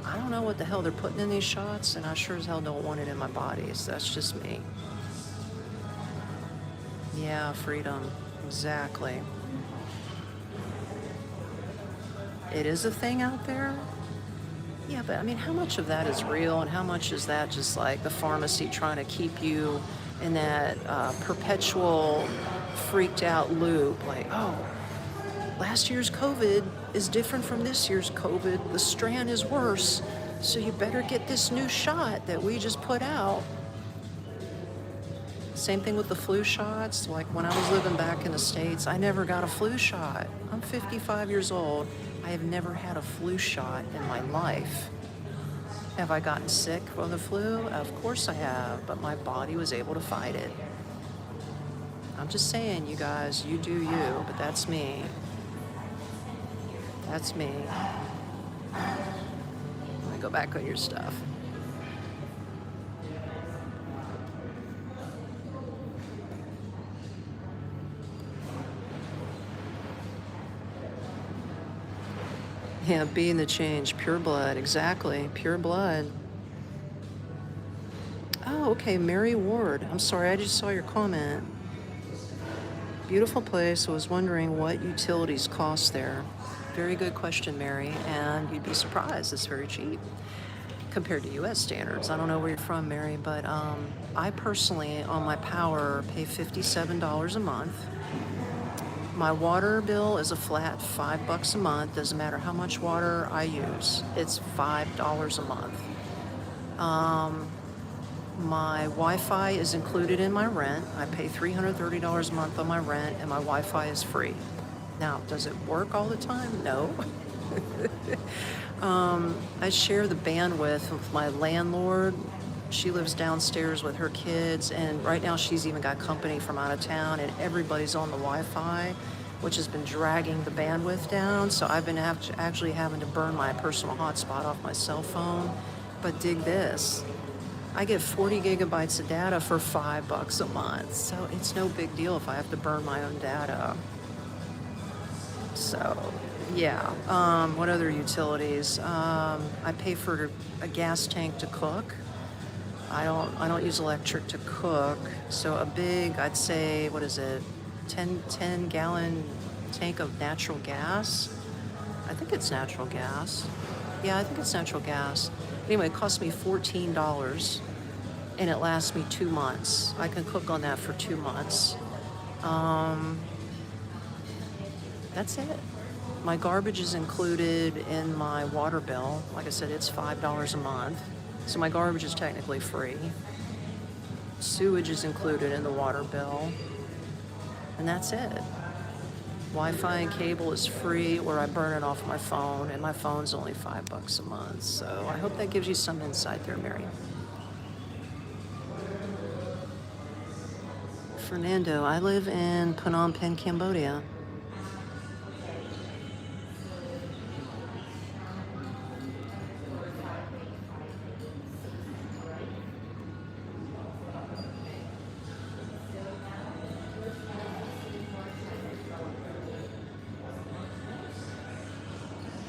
I don't know what the hell they're putting in these shots, and I sure as hell don't want it in my body, so that's just me. Yeah, freedom, exactly. It is a thing out there? Yeah, but I mean, how much of that is real, and how much is that just like the pharmacy trying to keep you in that perpetual freaked out loop, like, oh, last year's COVID is different from this year's COVID. The strand is worse, so you better get this new shot that we just put out. Same thing with the flu shots. Like when I was living back in the States, I never got a flu shot. I'm 55 years old. I have never had a flu shot in my life. Have I gotten sick from the flu? Of course I have, but my body was able to fight it. I'm just saying, you guys, you do you, but that's me. That's me. Let me go back on your stuff. Yeah, being the change, pure blood, exactly, pure blood. Oh, okay, Mary Ward. I'm sorry, I just saw your comment. Beautiful place. I was wondering what utilities cost there. Very good question, Mary, and you'd be surprised. It's very cheap compared to U.S. standards. I don't know where you're from, Mary, but I personally, on my power, pay $57 a month. My water bill is a flat $5 a month. Doesn't matter how much water I use. It's $5 a month. My Wi-Fi is included in my rent. I pay $330 a month on my rent, and my Wi-Fi is free. Now, does it work all the time? No. I share the bandwidth with my landlord. She lives downstairs with her kids, and right now she's even got company from out of town, and everybody's on the Wi-Fi, which has been dragging the bandwidth down. So I've been actually having to burn my personal hotspot off my cell phone. But dig this. I get 40 gigabytes of data for $5 a month. So it's no big deal if I have to burn my own data. So Yeah. What other utilities? I pay for a gas tank to cook. I don't use electric to cook. So a big, I'd say, what is it? 10 gallon tank of natural gas. I think it's natural gas. Yeah, I think it's natural gas. Anyway, it cost me $14 and it lasts me 2 months. I can cook on that for 2 months. Um, that's it. My garbage is included in my water bill. Like I said, it's $5 a month. So my garbage is technically free. Sewage is included in the water bill. And that's it. Wi-Fi and cable is free, or I burn it off my phone, and my phone's only $5 a month. So I hope that gives you some insight there, Mary. Fernando, I live in Phnom Penh, Cambodia.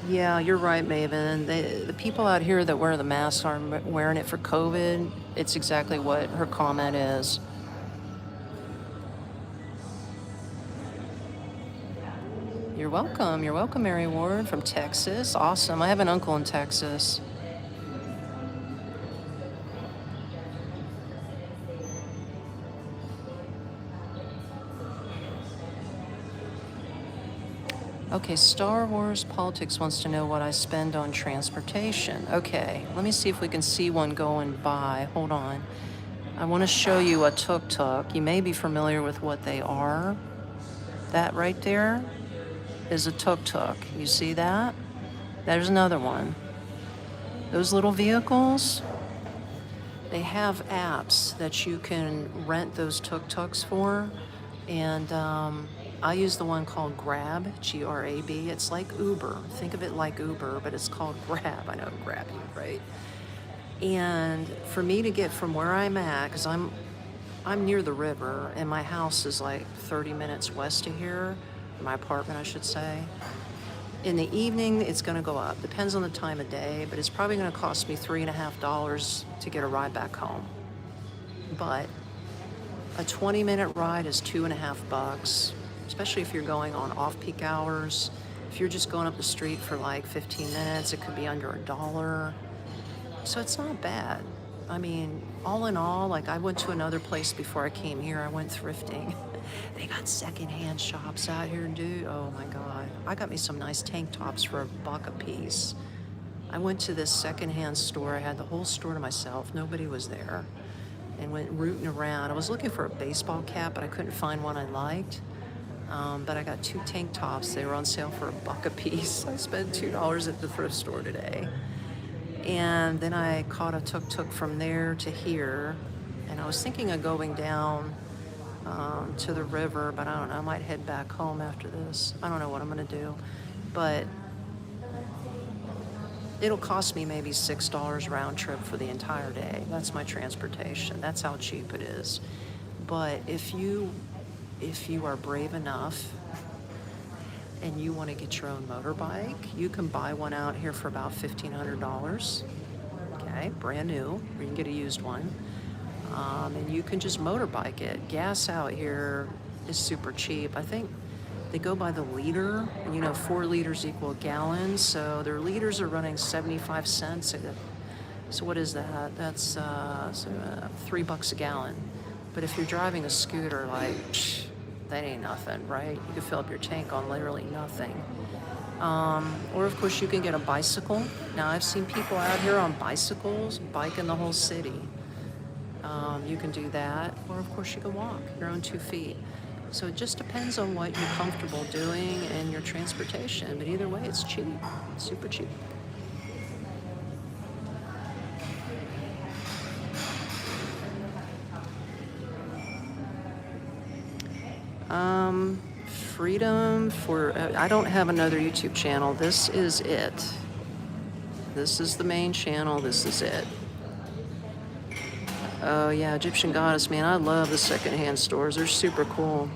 Yeah, you're right, Maven. The people out here that wear the masks aren't wearing it for COVID. It's exactly what her comment is. You're welcome. You're welcome, Mary Ward from Texas. Awesome. I have an uncle in Texas. Okay, Star Wars Politics wants to know what I spend on transportation. Okay, let me see if we can see one going by. Hold on. I want to show you a tuk-tuk. You may be familiar with what they are. That right there is a tuk-tuk. You see that? There's another one. Those little vehicles, they have apps that you can rent those tuk-tuks for. And I use the one called Grab, G-R-A-B. It's like Uber. Think of it like Uber, but it's called Grab. I know, grab you, right? And for me to get from where I'm at, because I'm near the river, and my house is like 30 minutes west of here, my apartment, I should say. In the evening, it's going to go up. Depends on the time of day, but it's probably going to cost me $3.50 to get a ride back home. But a 20-minute ride is $2.50, especially if you're going on off-peak hours. If you're just going up the street for like 15 minutes, it could be under $1. So it's not bad. I mean, all in all, like I went to another place before I came here. I went thrifting. They got secondhand shops out here, dude. Oh my God. I got me some nice tank tops for $1 a piece. I went to this secondhand store. I had the whole store to myself. Nobody was there. And went rooting around. I was looking for a baseball cap, but I couldn't find one I liked. But I got 2 tank tops. They were on sale for $1 a piece. I spent $2 at the thrift store today. And then I caught a tuk-tuk from there to here. And I was thinking of going down to the river, but I don't know. I might head back home after this. I don't know what I'm going to do. But it'll cost me maybe $6 round trip for the entire day. That's my transportation. That's how cheap it is. But if you are brave enough and you want to get your own motorbike, you can buy one out here for about $1,500. Okay, brand new, or you can get a used one. And you can just motorbike it. Gas out here is super cheap. I think they go by the liter, and 4 liters equal a gallon, so their liters are running 75 cents. So what is that? That's $3 a gallon. But if you're driving a scooter, like, that ain't nothing, right? You can fill up your tank on literally nothing. Or of course you can get a bicycle. Now I've seen people out here on bicycles, biking the whole city. You can do that, or of course you can walk your own 2 feet. So it just depends on what you're comfortable doing and your transportation. But either way, it's cheap. It's super cheap. Freedom for... I don't have another YouTube channel. This is it. This is the main channel. This is it. Oh, yeah, Egyptian Goddess, man. I love the secondhand stores. They're super cool.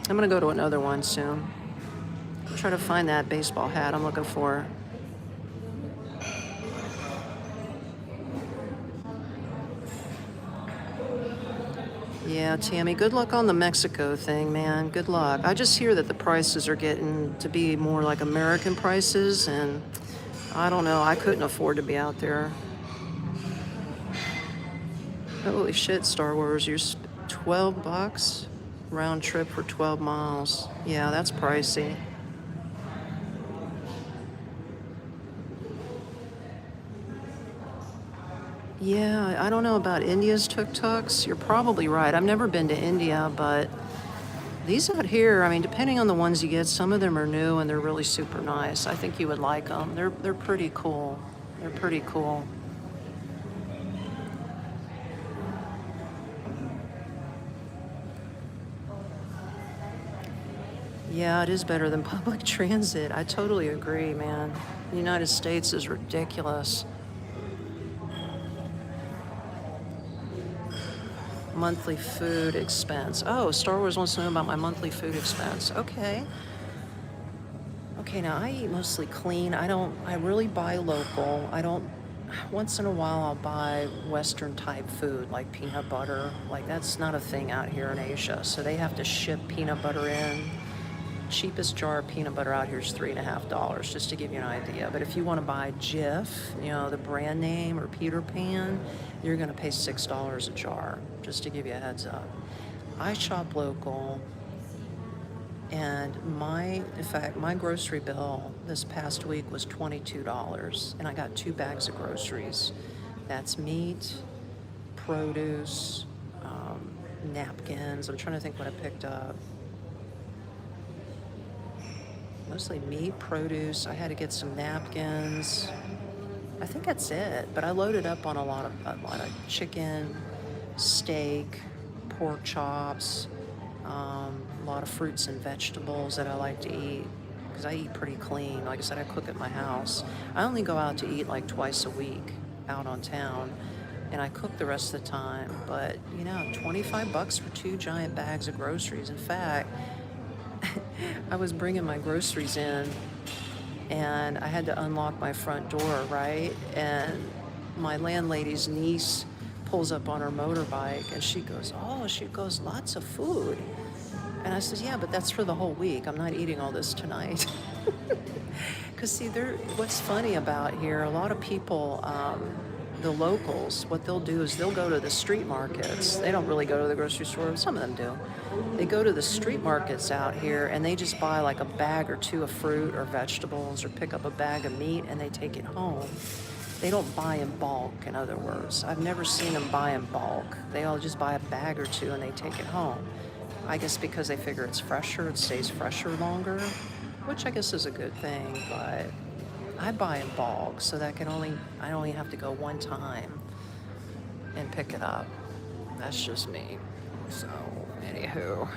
I'm going to go to another one soon. Try to find that baseball hat I'm looking for. Yeah, Tammy, good luck on the Mexico thing, man. Good luck. I just hear that the prices are getting to be more like American prices, and I don't know. I couldn't afford to be out there. Holy shit, Star Wars. You're $12 round trip for 12 miles. Yeah, that's pricey. Yeah, I don't know about India's tuk-tuks. You're probably right. I've never been to India, but these out here, I mean, depending on the ones you get, some of them are new and they're really super nice. I think you would like them. They're pretty cool. They're pretty cool. Yeah, it is better than public transit. I totally agree, man. The United States is ridiculous. Monthly food expense. Oh, Star Wars wants to know about my monthly food expense. Okay. Okay, now I eat mostly clean. I really buy local. Once in a while I'll buy Western type food like peanut butter. Like that's not a thing out here in Asia. So they have to ship peanut butter in. Cheapest jar of peanut butter out here is $3.50, just to give you an idea. But if you want to buy Jif, the brand name, or Peter Pan, you're going to pay $6 a jar, just to give you a heads up. I shop local, and in fact, my grocery bill this past week was $22, and I got 2 bags of groceries. That's meat, produce, napkins. I'm trying to think what I picked up. Mostly meat, produce. I had to get some napkins. I think that's it. But I loaded up on a lot of chicken, steak, pork chops, a lot of fruits and vegetables that I like to eat because I eat pretty clean. Like I said, I cook at my house. I only go out to eat like twice a week out on town, and I cook the rest of the time. But $25 for 2 giant bags of groceries. In fact, I was bringing my groceries in, and I had to unlock my front door, right? And my landlady's niece pulls up on her motorbike, and she goes, lots of food. And I said, yeah, but that's for the whole week. I'm not eating all this tonight. Because see, what's funny about here, a lot of people, the locals, what they'll do is they'll go to the street markets. They don't really go to the grocery store. Some of them do. They go to the street markets out here, and they just buy like a bag or 2 of fruit or vegetables, or pick up a bag of meat, and they take it home. They don't buy in bulk, in other words. I've never seen them buy in bulk. They all just buy a bag or 2 and they take it home. I guess because they figure it's fresher, it stays fresher longer, which I guess is a good thing, but I buy in bulk, so that I only have to go one time and pick it up. That's just me. So, anywho.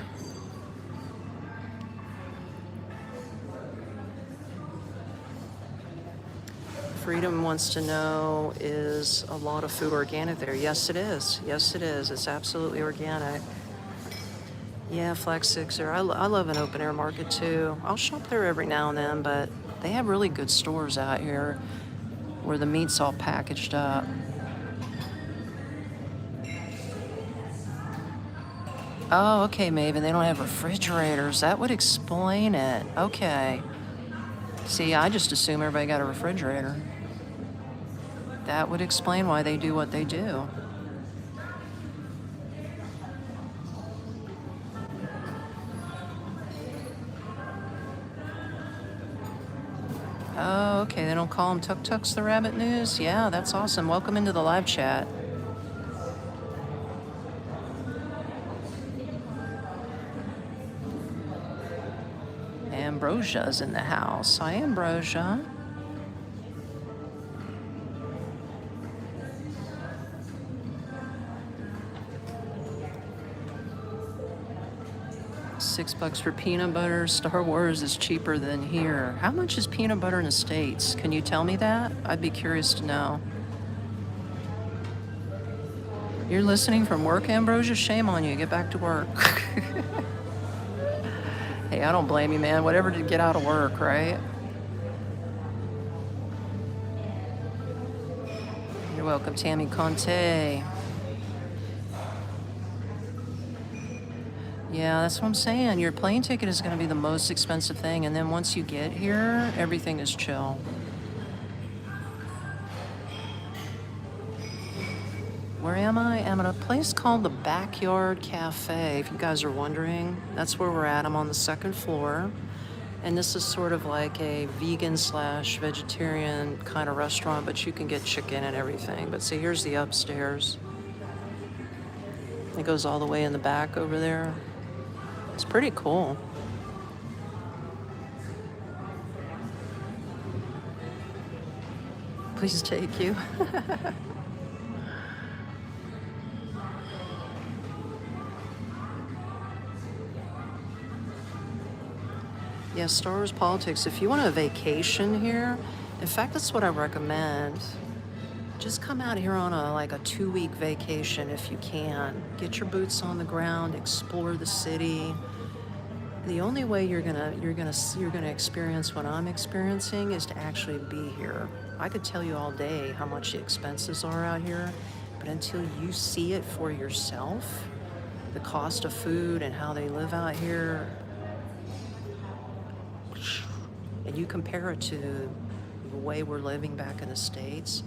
Freedom wants to know, is a lot of food organic there? Yes, it is. Yes, it is. It's absolutely organic. Yeah, Flex Sixer. I love an open air market too. I'll shop there every now and then, but they have really good stores out here where the meat's all packaged up. Oh, okay, Maven. They don't have refrigerators. That would explain it. Okay. See, I just assume everybody got a refrigerator. That would explain why they do what they do. Oh, okay. They don't call them tuk-tuks, the Rabbit News? Yeah, that's awesome. Welcome into the live chat. Ambrosia's in the house. Hi, Ambrosia. $6 for peanut butter. Star Wars is cheaper than here. How much is peanut butter in the States? Can you tell me that? I'd be curious to know. You're listening from work, Ambrosia? Shame on you. Get back to work. Hey, I don't blame you, man. Whatever to get out of work, right? You're welcome, Tami Conte. Yeah, that's what I'm saying. Your plane ticket is going to be the most expensive thing, and then once you get here, everything is chill. Where am I? I'm at a place called the Backyard Café, if you guys are wondering. That's where we're at. I'm on the second floor. And this is sort of like a vegan slash vegetarian kind of restaurant, but you can get chicken and everything. But see, here's the upstairs. It goes all the way in the back over there. It's pretty cool. Please take you. Yeah, Star Wars politics. If you want a vacation here, in fact, that's what I recommend. Just come out here on a 2-week vacation if you can. Get your boots on the ground, explore the city. The only way you're gonna experience what I'm experiencing is to actually be here. I could tell you all day how much the expenses are out here, but until you see it for yourself, the cost of food and how they live out here, and you compare it to the way we're living back in the States,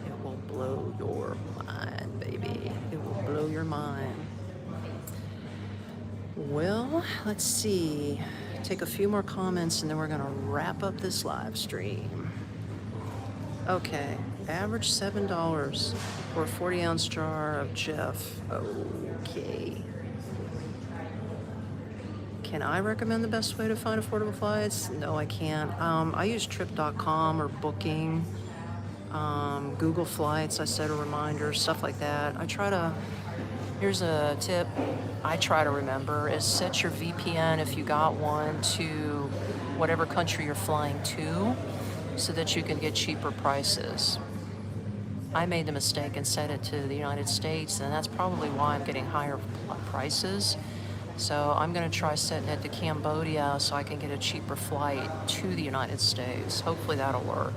it will blow your mind, baby. It will blow your mind. Well, let's see. Take a few more comments and then we're gonna wrap up this live stream. Okay, average $7 for a 40-ounce jar of Jeff. Okay. Can I recommend the best way to find affordable flights? No, I can't. I use trip.com or Booking, Google Flights. I set a reminder, stuff like that. Here's a tip I try to remember is set your VPN, if you got one, to whatever country you're flying to so that you can get cheaper prices. I made the mistake and set it to the United States, and that's probably why I'm getting higher prices. So I'm going to try setting it to Cambodia so I can get a cheaper flight to the United States. Hopefully that'll work.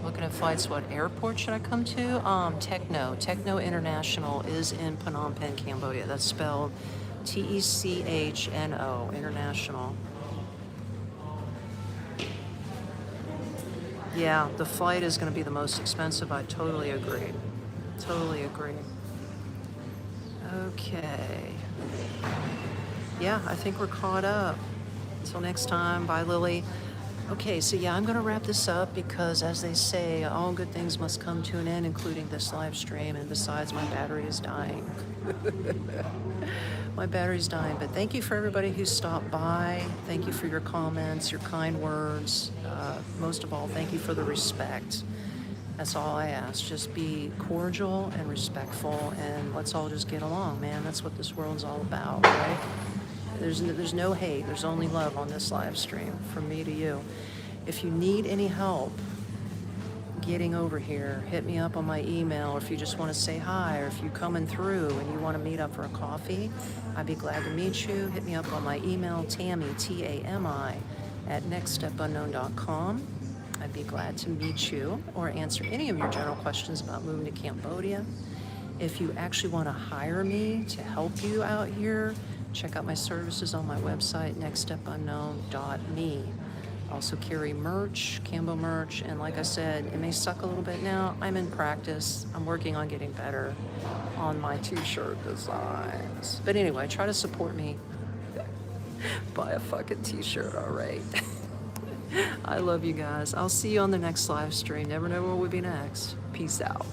Looking at flights, what airport should I come to? Techno International is in Phnom Penh, Cambodia. That's spelled Techno, International. Yeah, the flight is going to be the most expensive. I totally agree. Totally agree. Okay. Yeah, I think we're caught up. Until next time, bye, Lily. Okay, so yeah, I'm going to wrap this up because, as they say, all good things must come to an end, including this live stream. And besides, my battery is dying. My battery's dying. But thank you for everybody who stopped by. Thank you for your comments, your kind words. Most of all, thank you for the respect. That's all I ask. Just be cordial and respectful, and let's all just get along, man. That's what this world's all about, right? There's no hate. There's only love on this live stream from me to you. If you need any help getting over here, hit me up on my email, or if you just want to say hi, or if you're coming through and you want to meet up for a coffee, I'd be glad to meet you. Hit me up on my email, Tami, Tami, at nextstepunknown.com. I'd be glad to meet you or answer any of your general questions about moving to Cambodia. If you actually want to hire me to help you out here, check out my services on my website, nextstepunknown.me. Also carry merch, Cambo merch, and like I said, it may suck a little bit now. I'm in practice. I'm working on getting better on my t-shirt designs. But anyway, try to support me. Buy a fucking t-shirt, all right? I love you guys. I'll see you on the next live stream. Never know what will be next. Peace out.